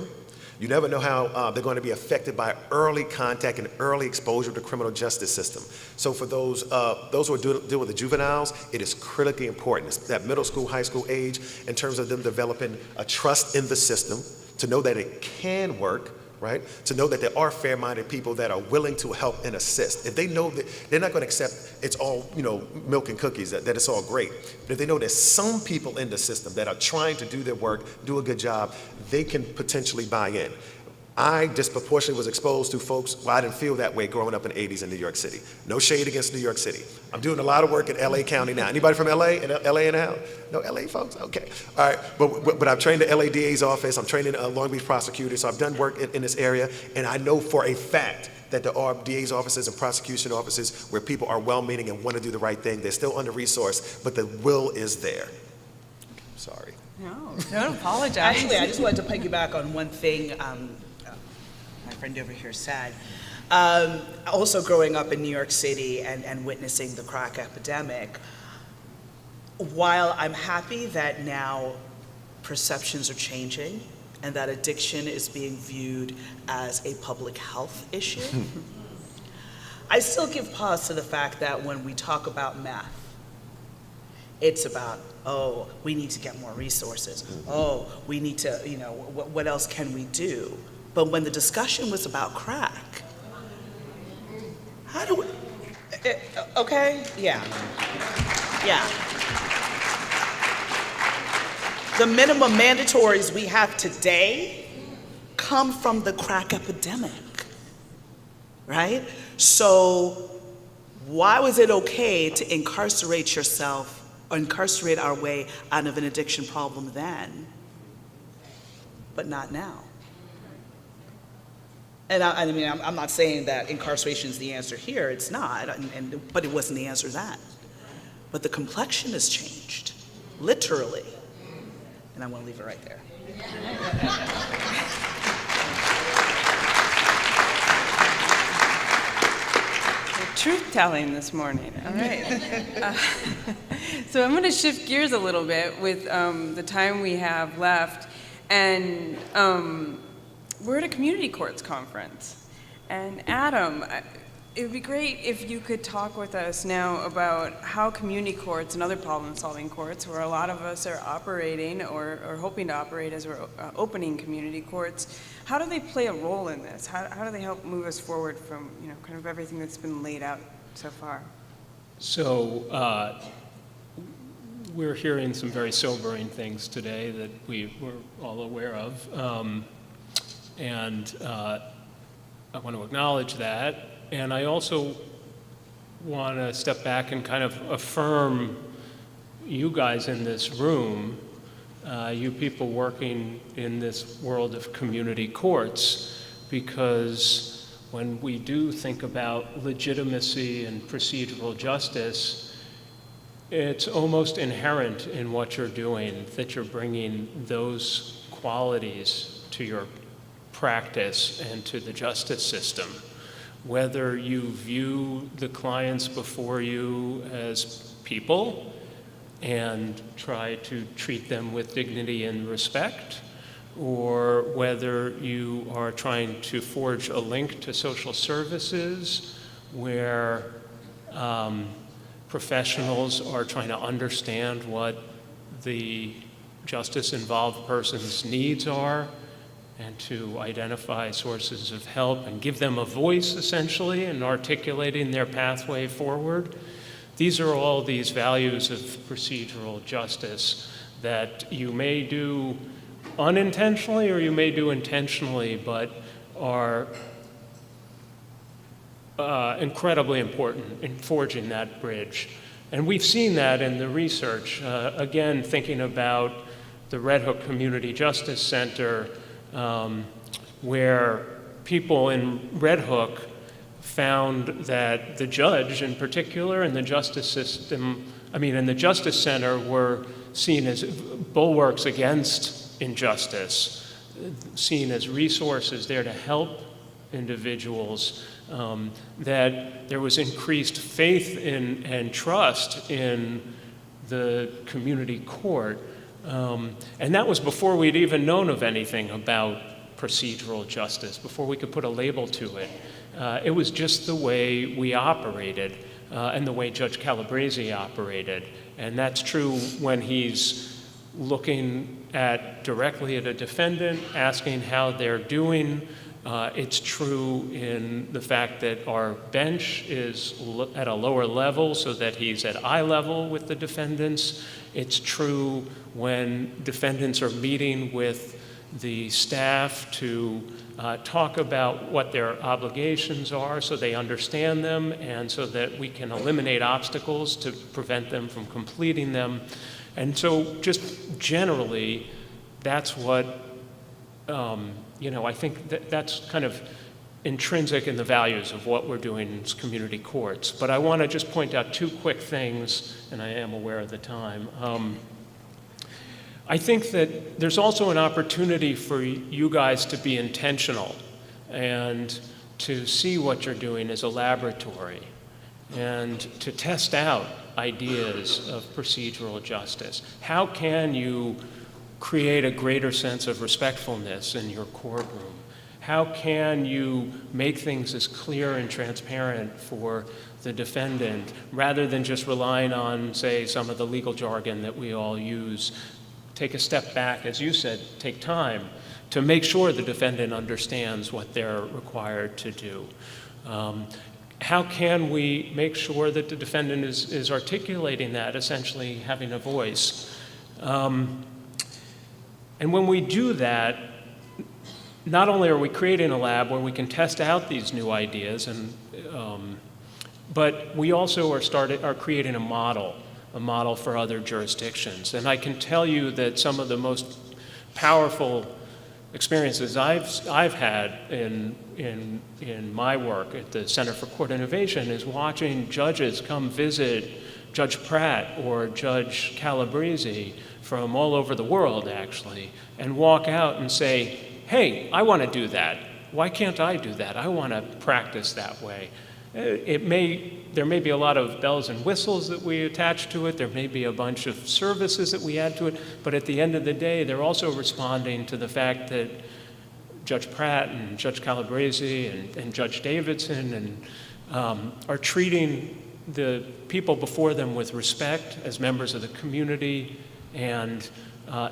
You never know how they're going to be affected by early contact and early exposure to the criminal justice system. So for those who deal with the juveniles, it is critically important. It's that middle school, high school age, in terms of them developing a trust in the system, to know that it can work, right? To know that there are fair-minded people that are willing to help and assist. If they know that they're not going to accept it's all, milk and cookies, that it's all great. But if they know there's some people in the system that are trying to do their work, do a good job, they can potentially buy in. I disproportionately was exposed to folks, I didn't feel that way growing up in the 80s in New York City. No shade against New York City. I'm doing a lot of work in LA County now. Anybody from LA? LA and Al? No LA folks? Okay. All right. But I've trained the LA DA's office. I'm training Long Beach prosecutors. So I've done work in this area. And I know for a fact that there are DA's offices and prosecution offices where people are well-meaning and want to do the right thing. They're still under-resourced, but the will is there. Sorry. No, don't apologize. Actually, I just wanted to piggyback on one thing my friend over here said. Also growing up in New York City and witnessing the crack epidemic, while I'm happy that now perceptions are changing and that addiction is being viewed as a public health issue, I still give pause to the fact that when we talk about meth, It's about, oh, we need to get more resources. Oh, we need to, what else can we do? But when the discussion was about crack, how do we, okay, yeah. The minimum mandatories we have today come from the crack epidemic, right? So why was it okay to incarcerate yourself or incarcerate our way out of an addiction problem then, but not now? And I'm not saying that incarceration is the answer here, it's not, but it wasn't the answer then. But the complexion has changed, literally. And I want to leave it right there. Truth-telling this morning, all right. So I'm going to shift gears a little bit with the time we have left. And we're at a community courts conference. And Adam, it would be great if you could talk with us now about how community courts and other problem-solving courts, where a lot of us are operating or hoping to operate as we're opening community courts, how do they play a role in this? How do they help move us forward from kind of everything that's been laid out so far? So we're hearing some very sobering things today that we were all aware of. And I want to acknowledge that. And I also want to step back and kind of affirm you guys in this room, you people working in this world of community courts, because when we do think about legitimacy and procedural justice, it's almost inherent in what you're doing that you're bringing those qualities to your practice and to the justice system. Whether you view the clients before you as people and try to treat them with dignity and respect, or whether you are trying to forge a link to social services where professionals are trying to understand what the justice-involved person's needs are, and to identify sources of help and give them a voice, essentially, in articulating their pathway forward. These are all these values of procedural justice that you may do unintentionally or you may do intentionally, but are incredibly important in forging that bridge. And we've seen that in the research. Again, thinking about the Red Hook Community Justice Center, where people in Red Hook found that the judge in particular and the justice system, and the Justice Center were seen as bulwarks against injustice, seen as resources there to help individuals, that there was increased faith in and trust in the community court. And that was before we'd even known of anything about procedural justice, before we could put a label to it. It was just the way we operated and the way Judge Calabrese operated. And that's true when he's looking directly at a defendant, asking how they're doing. It's true in the fact that our bench is at a lower level so that he's at eye level with the defendants. It's true when defendants are meeting with the staff to talk about what their obligations are so they understand them and so that we can eliminate obstacles to prevent them from completing them. And so just generally, that's what, I think that's kind of intrinsic in the values of what we're doing in community courts. But I want to just point out two quick things, and I am aware of the time. I think that there's also an opportunity for you guys to be intentional and to see what you're doing as a laboratory and to test out ideas of procedural justice. How can you create a greater sense of respectfulness in your courtroom? How can you make things as clear and transparent for the defendant rather than just relying on, say, some of the legal jargon that we all use? Take a step back, as you said, take time to make sure the defendant understands what they're required to do. How can we make sure that the defendant is articulating that, essentially having a voice? And when we do that, not only are we creating a lab where we can test out these new ideas, but we also are creating a model for other jurisdictions. And I can tell you that some of the most powerful experiences I've had in my work at the Center for Court Innovation is watching judges come visit Judge Pratt or Judge Calabrese from all over the world, actually, and walk out and say, hey, I want to do that. Why can't I do that? I want to practice that way. There may be a lot of bells and whistles that we attach to it. There may be a bunch of services that we add to it. But at the end of the day, they're also responding to the fact that Judge Pratt and Judge Calabrese and Judge Davidson are treating the people before them with respect as members of the community and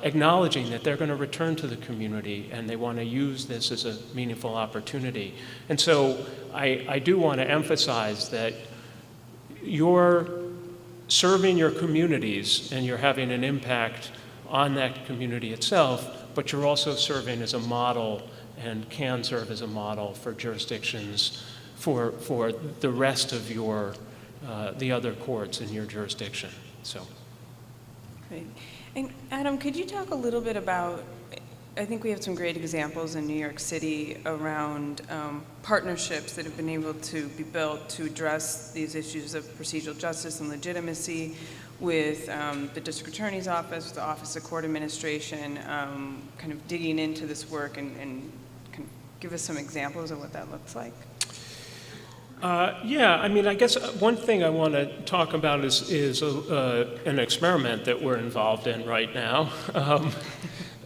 acknowledging that they're going to return to the community and they want to use this as a meaningful opportunity. And so I do want to emphasize that you're serving your communities and you're having an impact on that community itself, but you're also serving as a model and can serve as a model for jurisdictions for the rest of the other courts in your jurisdiction. So. Great. And Adam, could you talk a little bit about, I think we have some great examples in New York City around partnerships that have been able to be built to address these issues of procedural justice and legitimacy with the District Attorney's Office, the Office of Court Administration, kind of digging into this work and can give us some examples of what that looks like? Yeah, I mean, I guess one thing I want to talk about is an experiment that we're involved in right now.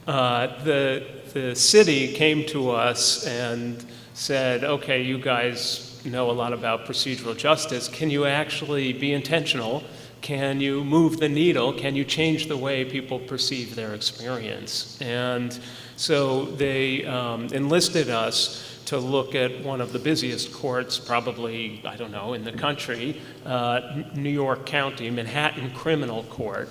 The city came to us and said, okay, you guys know a lot about procedural justice. Can you actually be intentional? Can you move the needle? Can you change the way people perceive their experience? And so they enlisted us to look at one of the busiest courts, probably, I don't know, in the country, New York County, Manhattan Criminal Court,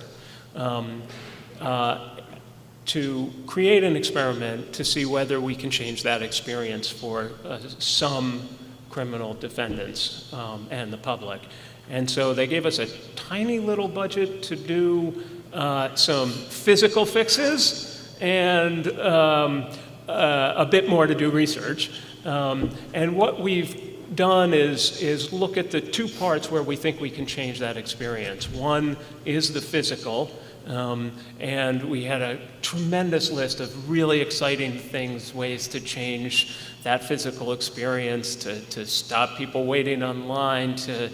to create an experiment to see whether we can change that experience for some criminal defendants and the public. And so they gave us a tiny little budget to do some physical fixes and a bit more to do research. And what we've done is look at the two parts where we think we can change that experience. One is the physical, and we had a tremendous list of really exciting things, ways to change that physical experience, to stop people waiting online, to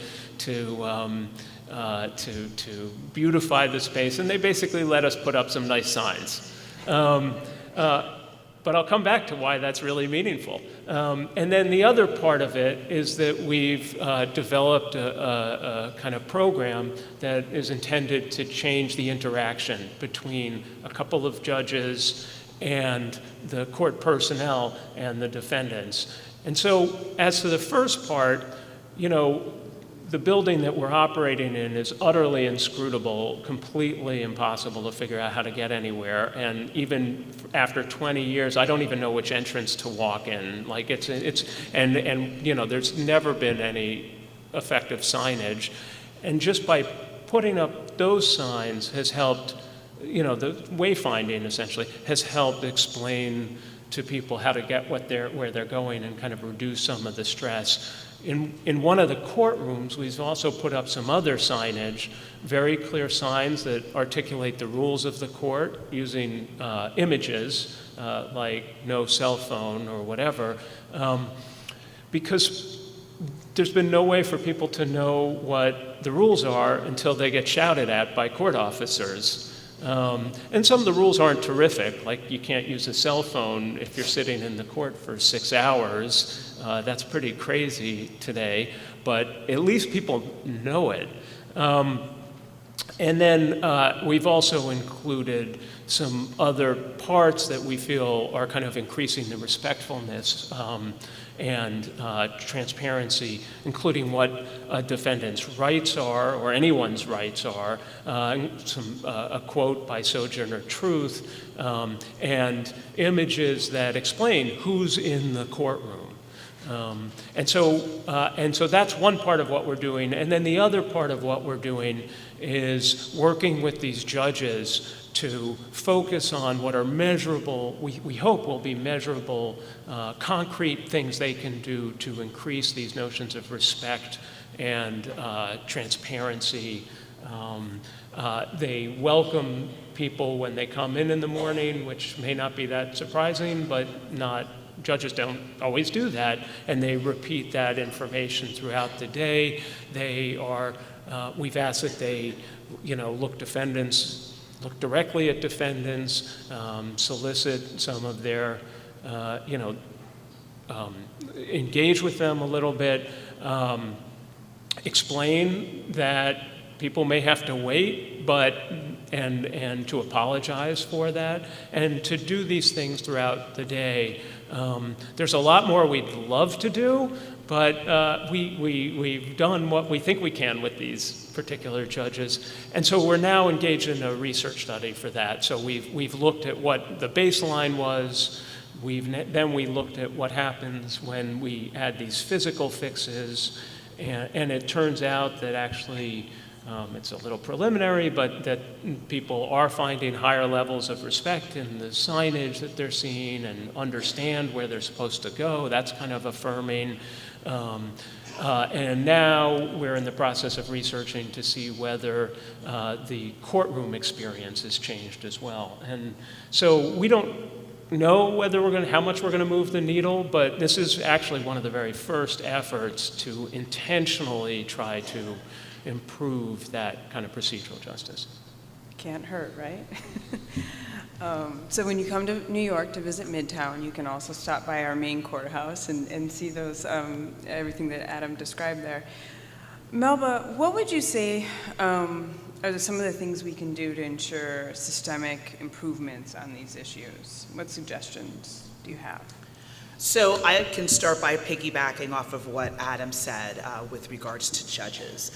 beautify the space, and they basically let us put up some nice signs. But I'll come back to why that's really meaningful. And then the other part of it is that we've developed a kind of program that is intended to change the interaction between a couple of judges and the court personnel and the defendants. And so as to the first part, you know, the building that we're operating in is utterly inscrutable, completely impossible to figure out how to get anywhere. And even after 20 years, I don't even know which entrance to walk in. Like and you know, there's never been any effective signage. And just by putting up those signs has helped, you know, the wayfinding essentially has helped explain to people how to get where they're going and kind of reduce some of the stress. In one of the courtrooms, we've also put up some other signage, very clear signs that articulate the rules of the court using images like no cell phone or whatever, because there's been no way for people to know what the rules are until they get shouted at by court officers. And some of the rules aren't terrific, like you can't use a cell phone if you're sitting in the court for 6 hours. That's pretty crazy today, but at least people know it. And then we've also included some other parts that we feel are kind of increasing the respectfulness and transparency, including what a defendant's rights are, or anyone's rights are, a quote by Sojourner Truth, and images that explain who's in the courtroom. And so that's one part of what we're doing. And then the other part of what we're doing is working with these judges to focus on what are measurable, we hope will be measurable, concrete things they can do to increase these notions of respect and transparency. They welcome people when they come in the morning, which may not be that surprising, but judges don't always do that, and they repeat that information throughout the day. We've asked that they, look directly at defendants, solicit some of their, engage with them a little bit, explain that people may have to wait, and to apologize for that, and to do these things throughout the day. There's a lot more we'd love to do, but we've done what we think we can with these particular judges. And so we're now engaged in a research study for that. So we've looked at what the baseline was. Then we looked at what happens when we add these physical fixes. And it turns out that actually, it's a little preliminary, but that people are finding higher levels of respect in the signage that they're seeing and understand where they're supposed to go. That's kind of affirming. And now we're in the process of researching to see whether the courtroom experience has changed as well. And so we don't know how much we're going to move the needle, but this is actually one of the very first efforts to intentionally try to improve that kind of procedural justice. Can't hurt, right? So when you come to New York to visit Midtown, you can also stop by our main courthouse and see those everything that Adam described there. Melba, what would you say are some of the things we can do to ensure systemic improvements on these issues? What suggestions do you have? So I can start by piggybacking off of what Adam said with regards to judges.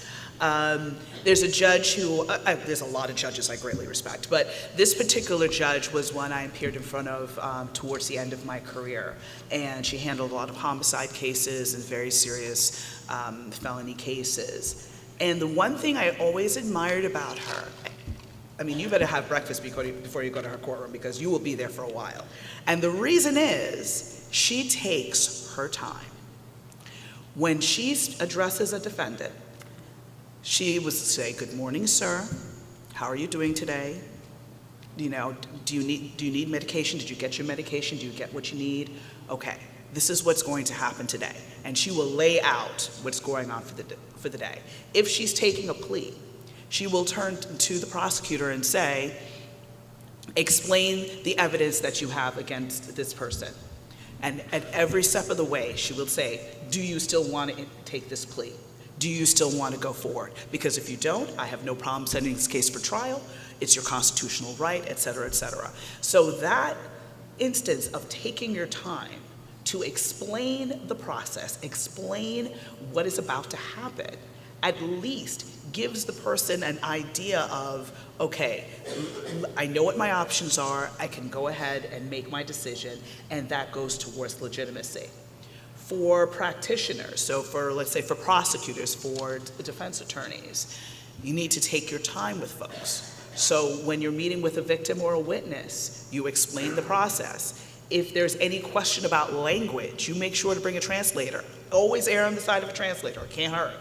There's a judge who, there's a lot of judges I greatly respect, but this particular judge was one I appeared in front of towards the end of my career. And she handled a lot of homicide cases and very serious felony cases. And the one thing I always admired about her, I mean, you better have breakfast before you go to her courtroom, because you will be there for a while. And the reason is, she takes her time. When she addresses a defendant, she will say, "Good morning, sir. How are you doing today? Do you need medication? Did you get your medication? Do you get what you need? Okay, this is what's going to happen today." And she will lay out what's going on for the day. If she's taking a plea, she will turn to the prosecutor and say, "Explain the evidence that you have against this person." And at every step of the way, she will say, "Do you still want to take this plea? Do you still want to go forward? Because if you don't, I have no problem sending this case for trial. It's your constitutional right, et cetera, et cetera." So that instance of taking your time to explain the process, explain what is about to happen, at least gives the person an idea of, okay, I know what my options are, I can go ahead and make my decision, and that goes towards legitimacy. For practitioners, so for, let's say, for prosecutors, for defense attorneys, you need to take your time with folks. So when you're meeting with a victim or a witness, you explain the process. If there's any question about language, you make sure to bring a translator. Always err on the side of a translator, it can't hurt.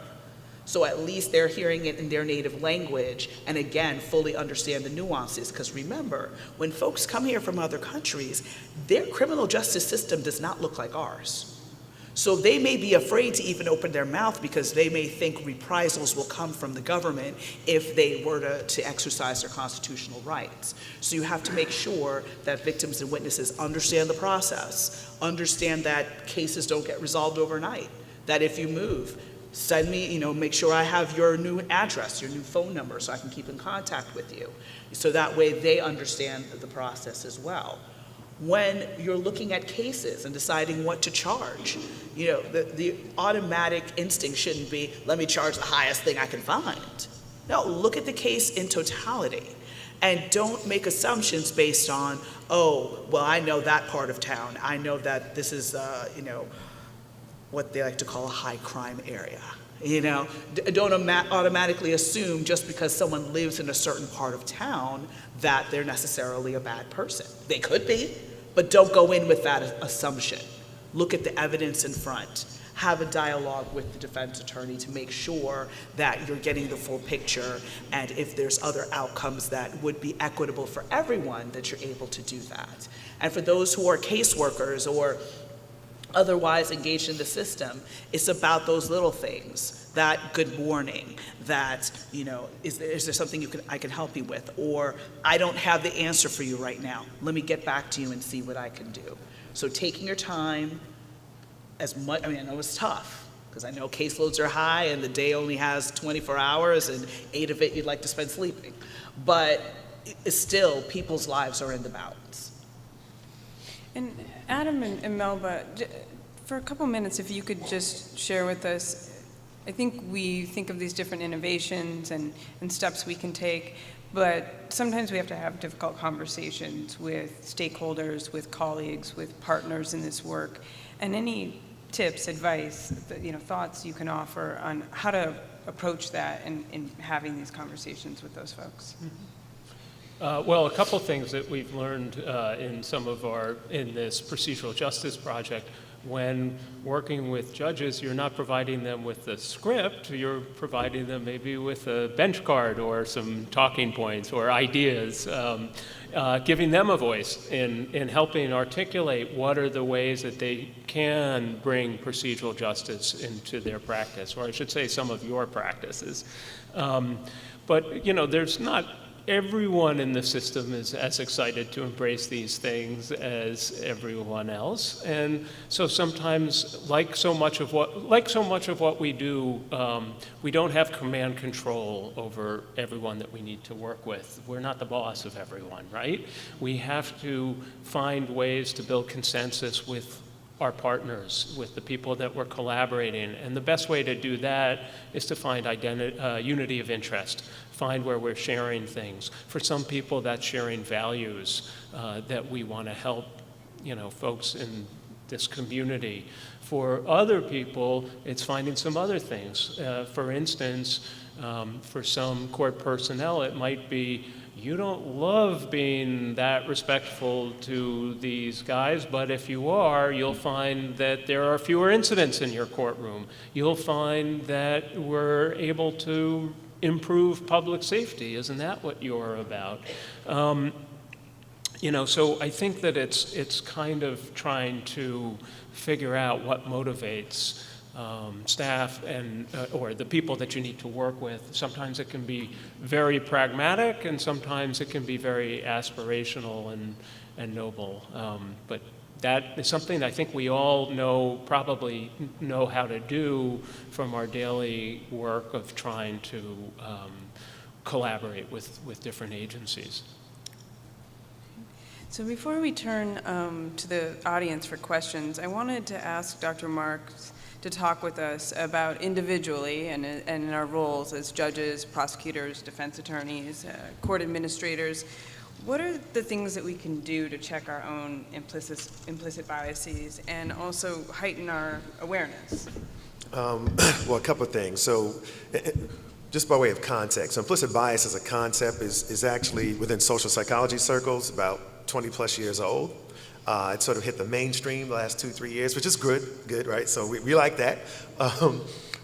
So at least they're hearing it in their native language, and again, fully understand the nuances. Because remember, when folks come here from other countries, their criminal justice system does not look like ours. So they may be afraid to even open their mouth because they may think reprisals will come from the government if they were to exercise their constitutional rights. So you have to make sure that victims and witnesses understand the process, understand that cases don't get resolved overnight, that if you move, send me, make sure I have your new address, your new phone number, so I can keep in contact with you. So that way they understand the process as well. When you're looking at cases and deciding what to charge, the automatic instinct shouldn't be, let me charge the highest thing I can find. No, look at the case in totality. And don't make assumptions based on, oh, well, I know that part of town. I know that this is, what they like to call a high crime area. Don't automatically assume just because someone lives in a certain part of town that they're necessarily a bad person. They could be, but don't go in with that assumption. Look at the evidence in front. Have a dialogue with the defense attorney to make sure that you're getting the full picture, and if there's other outcomes that would be equitable for everyone, that you're able to do that. And for those who are caseworkers or otherwise engaged in the system, it's about those little things, that good morning, that, is there something I can help you with? Or, I don't have the answer for you right now. Let me get back to you and see what I can do. So taking your time as much, I know it's tough, because I know caseloads are high and the day only has 24 hours and 8 of it you'd like to spend sleeping. But it's still, people's lives are in the balance. And Adam and Melba, for a couple minutes, if you could just share with us, I think we think of these different innovations and steps we can take, but sometimes we have to have difficult conversations with stakeholders, with colleagues, with partners in this work. And any tips, advice, thoughts you can offer on how to approach that in having these conversations with those folks? Well, a couple things that we've learned in this procedural justice project. When working with judges, you're not providing them with the script, you're providing them maybe with a bench card or some talking points or ideas, giving them a voice in helping articulate what are the ways that they can bring procedural justice into their practice, or I should say some of your practices. But there's not everyone in the system is as excited to embrace these things as everyone else, and so sometimes, like so much of what we do, we don't have command control over everyone that we need to work with. We're not the boss of everyone, right? We have to find ways to build consensus with our partners, with the people that we're collaborating, and the best way to do that is to find unity of interest. Find where we're sharing things. For some people, that's sharing values that we want to help, folks in this community. For other people, it's finding some other things. For instance, for some court personnel, it might be, you don't love being that respectful to these guys, but if you are, you'll find that there are fewer incidents in your courtroom. You'll find that we're able to improve public safety. Isn't that what you're about? So I think that it's kind of trying to figure out what motivates staff and or the people that you need to work with. Sometimes it can be very pragmatic, and sometimes it can be very aspirational and noble. But that is something I think we all probably know how to do from our daily work of trying to collaborate with different agencies. So before we turn to the audience for questions, I wanted to ask Dr. Marks to talk with us about individually and in our roles as judges, prosecutors, defense attorneys, court administrators. What are the things that we can do to check our own implicit biases and also heighten our awareness? Well, a couple of things. So just by way of context, so implicit bias as a concept is actually within social psychology circles about 20 plus years old. It sort of hit the mainstream the last 2-3 years, which is good, right? So we like that.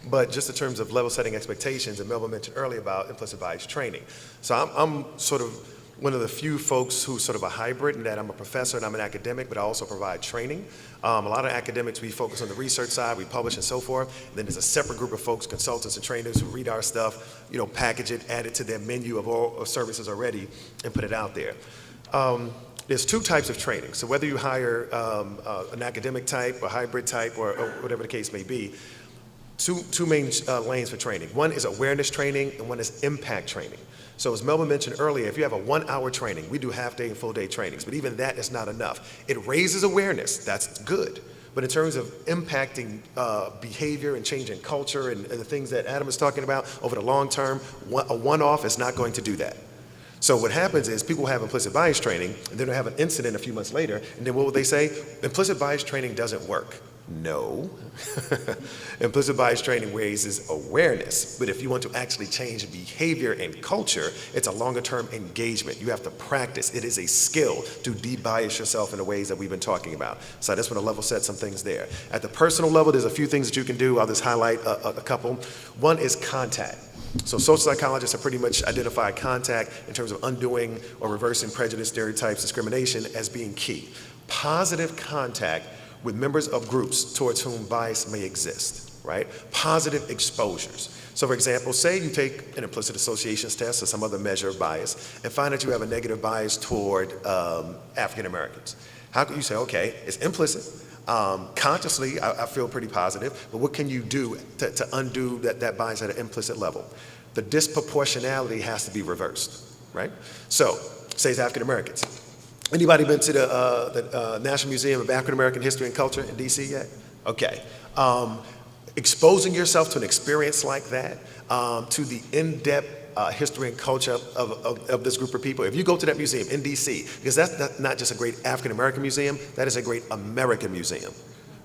But just in terms of level setting expectations, and Melba mentioned earlier about implicit bias training. So I'm sort of one of the few folks who's sort of a hybrid in that I'm a professor and I'm an academic, but I also provide training. A lot of academics, we focus on the research side, we publish and so forth. And then there's a separate group of folks, consultants and trainers who read our stuff, package it, add it to their menu of all of services already and put it out there. There's two types of training. So whether you hire an academic type, a hybrid type, or whatever the case may be, two main lanes for training. One is awareness training and one is impact training. So as Melvin mentioned earlier, if you have a 1-hour training, we do half-day and full-day trainings, but even that is not enough. It raises awareness, that's good. But in terms of impacting behavior and changing culture and the things that Adam is talking about over the long term, a one-off is not going to do that. So what happens is people have implicit bias training, and then they have an incident a few months later, and then what will they say? Implicit bias training doesn't work. No. Implicit bias training raises awareness, but if you want to actually change behavior and culture, it's a longer-term engagement. You have to practice. It is a skill to de-bias yourself in the ways that we've been talking about. So I just want to level set some things there. At the personal level, there's a few things that you can do. I'll just highlight a couple. One is contact. So social psychologists have pretty much identified contact in terms of undoing or reversing prejudice, stereotypes, discrimination as being key. Positive contact with members of groups towards whom bias may exist, right? Positive exposures. So for example, say you take an implicit associations test or some other measure of bias and find that you have a negative bias toward African Americans. How can you say, okay, it's implicit, consciously I feel pretty positive, but what can you do to undo that bias at an implicit level? The disproportionality has to be reversed, right? So, say it's African Americans. Anybody been to the National Museum of African American History and Culture in DC yet? Okay. Exposing yourself to an experience like that, to the in-depth history and culture of this group of people. If you go to that museum in DC, because that's not just a great African American museum, that is a great American museum.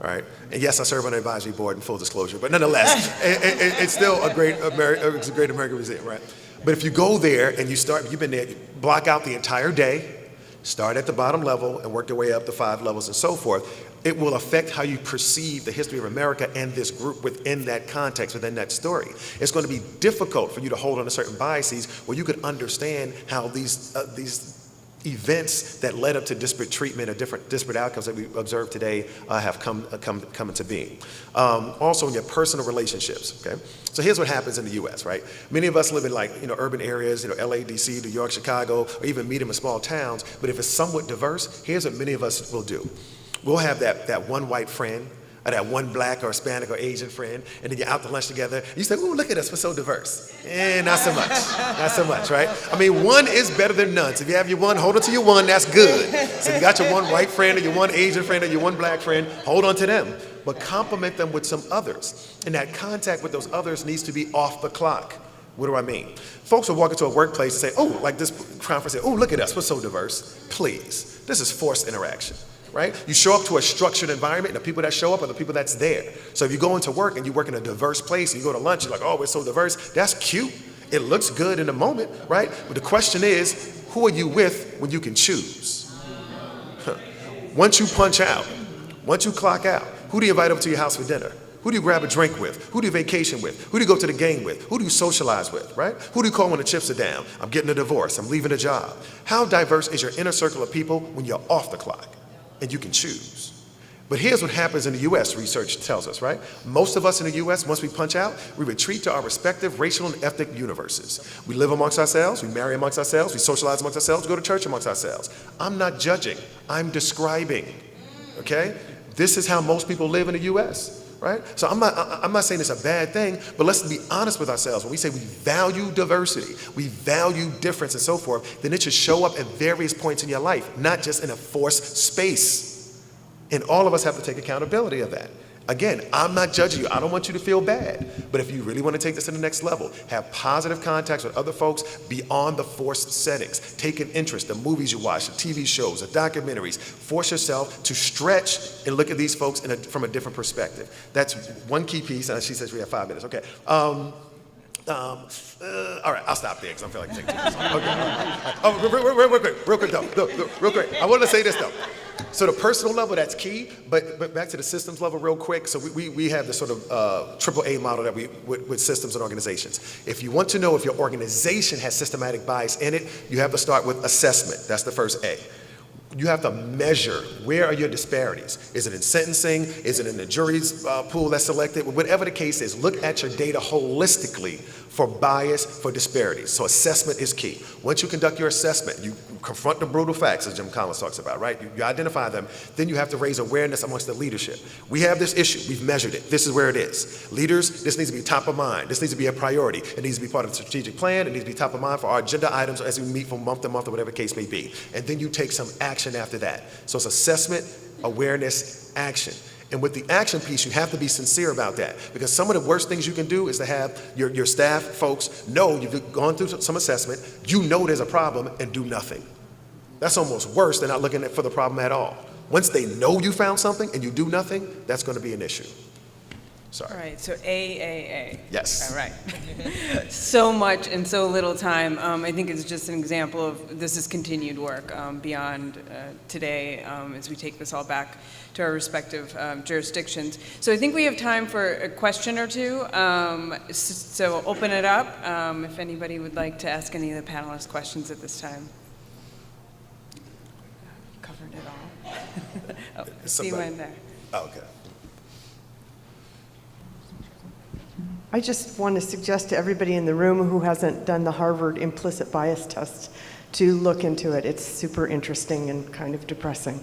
All right. And yes, I serve on the advisory board in full disclosure, but nonetheless, it's still a great American museum, right? But if you go there and you've been there, you block out the entire day, start at the bottom level and work your way up to 5 levels and so forth, it will affect how you perceive the history of America and this group within that context, within that story. It's going to be difficult for you to hold on to certain biases where you could understand how these events that led up to disparate treatment or disparate outcomes that we observe today have come into being. Also in your personal relationships, okay? So here's what happens in the US, right? Many of us live in urban areas, LA, DC, New York, Chicago, or even meet in small towns, but if it's somewhat diverse, here's what many of us will do. We'll have that one white friend, or that one black or Hispanic or Asian friend, and then you're out to lunch together, you say, ooh, look at us, we're so diverse. Not so much, not so much, right? I mean, one is better than none. So if you have your one, hold on to your one, that's good. So you got your one white friend or your one Asian friend or your one black friend, hold on to them. But complement them with some others. And that contact with those others needs to be off the clock. What do I mean? Folks will walk into a workplace and say, oh, like this conference, say, oh, look at us, we're so diverse. Please, this is forced interaction. Right? You show up to a structured environment, and the people that show up are the people that's there. So if you go into work and you work in a diverse place, and you go to lunch, you're like, oh, we're so diverse. That's cute. It looks good in the moment, right? But the question is, who are you with when you can choose? Once you punch out, once you clock out, who do you invite over to your house for dinner? Who do you grab a drink with? Who do you vacation with? Who do you go to the game with? Who do you socialize with, right? Who do you call when the chips are down? I'm getting a divorce. I'm leaving a job. How diverse is your inner circle of people when you're off the clock? And you can choose. But here's what happens in the US, research tells us, right? Most of us in the US, once we punch out, we retreat to our respective racial and ethnic universes. We live amongst ourselves, we marry amongst ourselves, we socialize amongst ourselves, we go to church amongst ourselves. I'm not judging, I'm describing, okay? This is how most people live in the US. Right? So I'm not saying it's a bad thing, but let's be honest with ourselves. When we say we value diversity, we value difference and so forth, then it should show up at various points in your life, not just in a forced space. And all of us have to take accountability of that. Again, I'm not judging you. I don't want you to feel bad. But if you really want to take this to the next level, have positive contacts with other folks beyond the forced settings. Take an interest, the movies you watch, the TV shows, the documentaries. Force yourself to stretch and look at these folks from a different perspective. That's one key piece. And she says we have 5 minutes. Okay. All right, I'll stop there because I feel like taking too much. Okay. Oh, real quick though. Real quick. I want to say this though. So the personal level, that's key, but back to the systems level real quick. So we have this sort of AAA model that with systems and organizations. If you want to know if your organization has systematic bias in it, you have to start with assessment. That's the first A. You have to measure, where are your disparities? Is it in sentencing? Is it in the jury's pool that's selected? Whatever the case is, look at your data holistically for bias, for disparities. So assessment is key. Once you conduct your assessment, you confront the brutal facts, as Jim Collins talks about, right? You identify them, then you have to raise awareness amongst the leadership. We have this issue, we've measured it, this is where it is. Leaders, this needs to be top of mind, this needs to be a priority. It needs to be part of the strategic plan, it needs to be top of mind for our agenda items as we meet from month to month or whatever the case may be. And then you take some action after that. So it's assessment, awareness, action. And with the action piece, you have to be sincere about that, because some of the worst things you can do is to have your staff folks know you've gone through some assessment, you know there's a problem, and do nothing. That's almost worse than not looking for the problem at all. Once they know you found something and you do nothing, that's going to be an issue. Sorry. All right, so AAA. Yes. All right. So much in so little time. I think it's just an example of this is continued work beyond today as we take this all back to our respective jurisdictions. So I think we have time for a question or two. So open it up if anybody would like to ask any of the panelists questions at this time. Covered it all. Oh, I see one there. Oh, okay. I just want to suggest to everybody in the room who hasn't done the Harvard implicit bias test to look into it. It's super interesting and kind of depressing.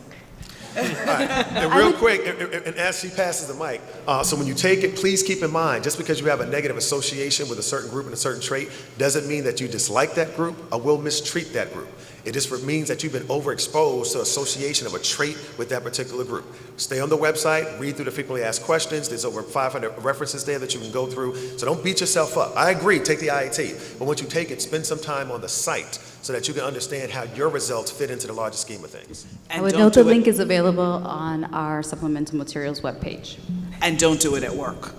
All right. And real quick, and as she passes the mic, so when you take it, please keep in mind, just because you have a negative association with a certain group and a certain trait, doesn't mean that you dislike that group or will mistreat that group. It just means that you've been overexposed to association of a trait with that particular group. Stay on the website, read through the frequently asked questions. There's over 500 references there that you can go through. So don't beat yourself up. I agree, take the IAT. But once you take it, spend some time on the site so that you can understand how your results fit into the larger scheme of things. I would note the link is available on our supplemental materials webpage. And don't do it at work.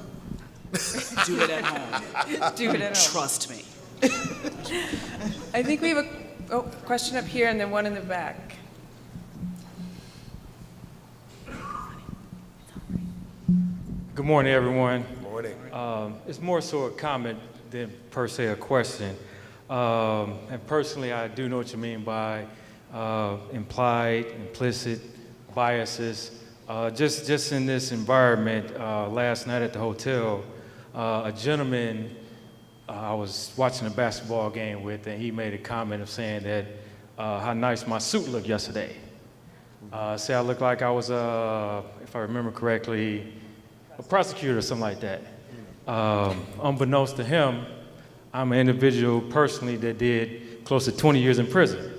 Do it at home. Do it at home. Trust me. I think we have a question up here and then one in the back. Good morning, everyone. Morning. It's more so a comment than per se a question. And personally, I do know what you mean by implied, implicit biases. Just in this environment, last night at the hotel, a gentleman I was watching a basketball game with, and he made a comment of saying that how nice my suit looked yesterday. Say I looked like I was, if I remember correctly, a prosecutor or something like that. Unbeknownst to him, I'm an individual personally that did close to 20 years in prison.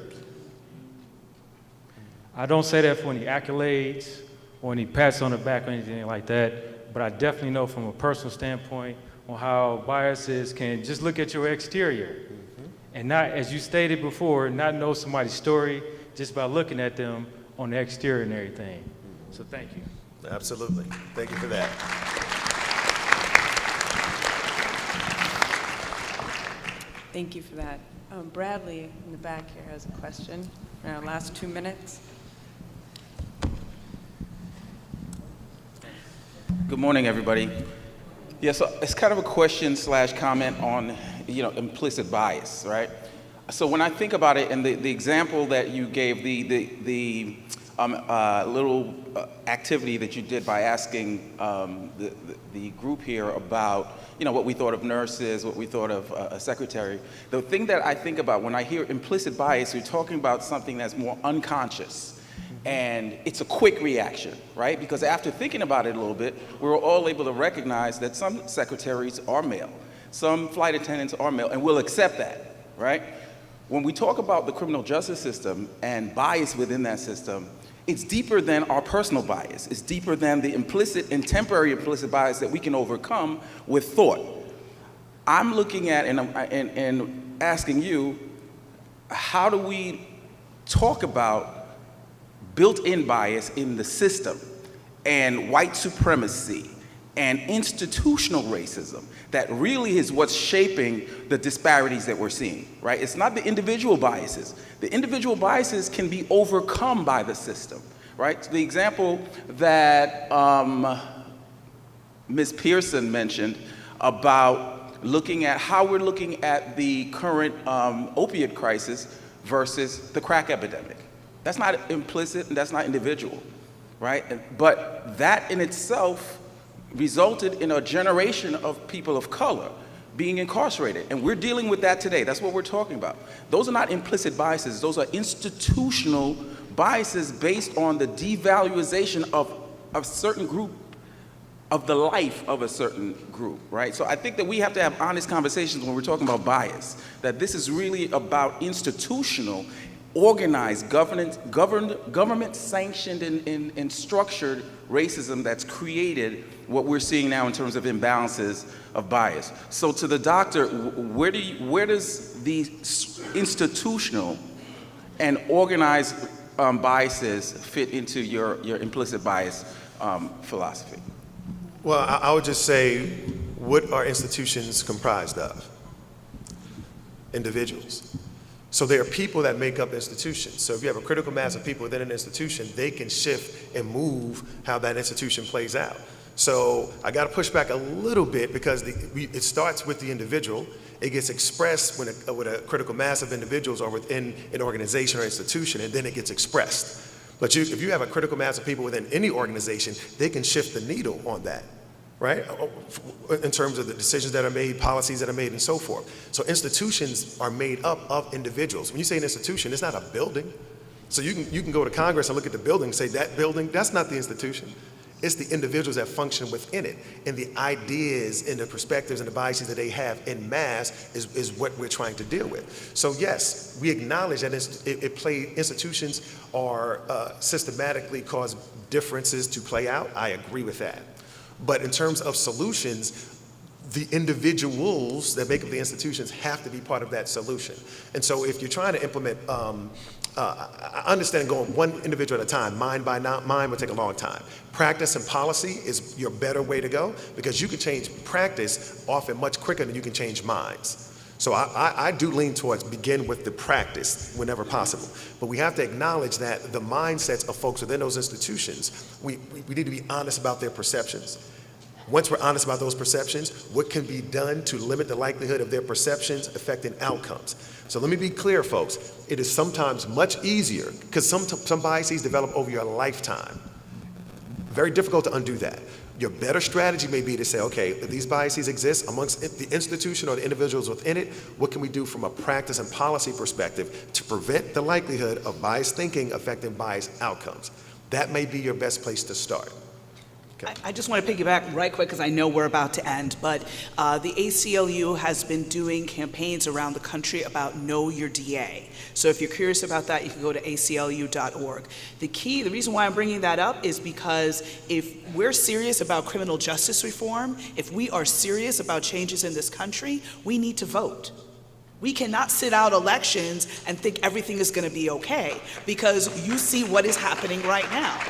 I don't say that for any accolades or any pats on the back or anything like that, but I definitely know from a personal standpoint on how biases can just look at your exterior and not, as you stated before, not know somebody's story just by looking at them on the exterior and everything. So thank you. Absolutely. Thank you for that. Thank you for that. Bradley in the back here has a question. In our last 2 minutes. Good morning, everybody. Yeah, so it's kind of a question / comment on, implicit bias, right? So when I think about it, and the example that you gave, the little activity that you did by asking the group here about, what we thought of nurses, what we thought of a secretary. The thing that I think about when I hear implicit bias, you're talking about something that's more unconscious. And it's a quick reaction, right? Because after thinking about it a little bit, we were all able to recognize that some secretaries are male, some flight attendants are male, and we'll accept that, right? When we talk about the criminal justice system and bias within that system, it's deeper than our personal bias. It's deeper than the implicit and temporary implicit bias that we can overcome with thought. I'm looking at and asking you, how do we talk about built-in bias in the system and white supremacy and institutional racism that really is what's shaping the disparities that we're seeing, right? It's not the individual biases. The individual biases can be overcome by the system, right? The example that Ms. Pearson mentioned about looking at how we're looking at the current opiate crisis versus the crack epidemic. That's not implicit and that's not individual, right? But that in itself resulted in a generation of people of color being incarcerated. And we're dealing with that today. That's what we're talking about. Those are not implicit biases. Those are institutional biases based on the devaluation of a certain group, of the life of a certain group, right? So I think that we have to have honest conversations when we're talking about bias, that this is really about institutional, organized, government-sanctioned and structured racism that's created what we're seeing now in terms of imbalances of bias. So to the doctor, where does the institutional and organized biases fit into your implicit bias philosophy? Well, I would just say, what are institutions comprised of? Individuals. So there are people that make up institutions. So if you have a critical mass of people within an institution, they can shift and move how that institution plays out. So I got to push back a little bit because it starts with the individual. It gets expressed with a critical mass of individuals or within an organization or institution, and then it gets expressed. But if you have a critical mass of people within any organization, they can shift the needle on that, right? In terms of the decisions that are made, policies that are made, and so forth. So institutions are made up of individuals. When you say an institution, it's not a building. So you can go to Congress and look at the building and say, that building, that's not the institution. It's the individuals that function within it. And the ideas and the perspectives and the biases that they have en masse is what we're trying to deal with. So yes, we acknowledge that institutions are systematically cause differences to play out. I agree with that. But in terms of solutions, the individuals that make up the institutions have to be part of that solution. And so if you're trying to implement, I understand going one individual at a time, mind by mind would take a long time. Practice and policy is your better way to go because you can change practice often much quicker than you can change minds. So I do lean towards begin with the practice whenever possible. But we have to acknowledge that the mindsets of folks within those institutions, we need to be honest about their perceptions. Once we're honest about those perceptions, what can be done to limit the likelihood of their perceptions affecting outcomes? So let me be clear, folks. It is sometimes much easier, because some biases develop over your lifetime. Very difficult to undo that. Your better strategy may be to say, okay, if these biases exist amongst the institution or the individuals within it, what can we do from a practice and policy perspective to prevent the likelihood of biased thinking affecting biased outcomes? That may be your best place to start. Okay. I just want to piggyback right quick because I know we're about to end, but the ACLU has been doing campaigns around the country about Know Your DA. So if you're curious about that, you can go to aclu.org. The reason why I'm bringing that up is because if we're serious about criminal justice reform, if we are serious about changes in this country, we need to vote. We cannot sit out elections and think everything is going to be okay because you see what is happening right now.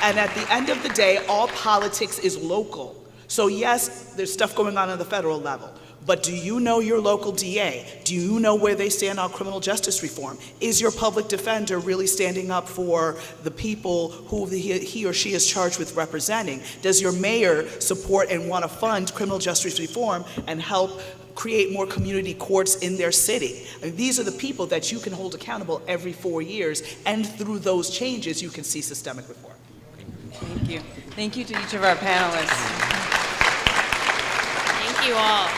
And at the end of the day, all politics is local. So yes, there's stuff going on the federal level, but do you know your local DA? Do you know where they stand on criminal justice reform? Is your public defender really standing up for the people who he or she is charged with representing? Does your mayor support and want to fund criminal justice reform and help create more community courts in their city? I mean, these are the people that you can hold accountable every 4 years, and through those changes, you can see systemic reform. Thank you. Thank you to each of our panelists. Thank you all.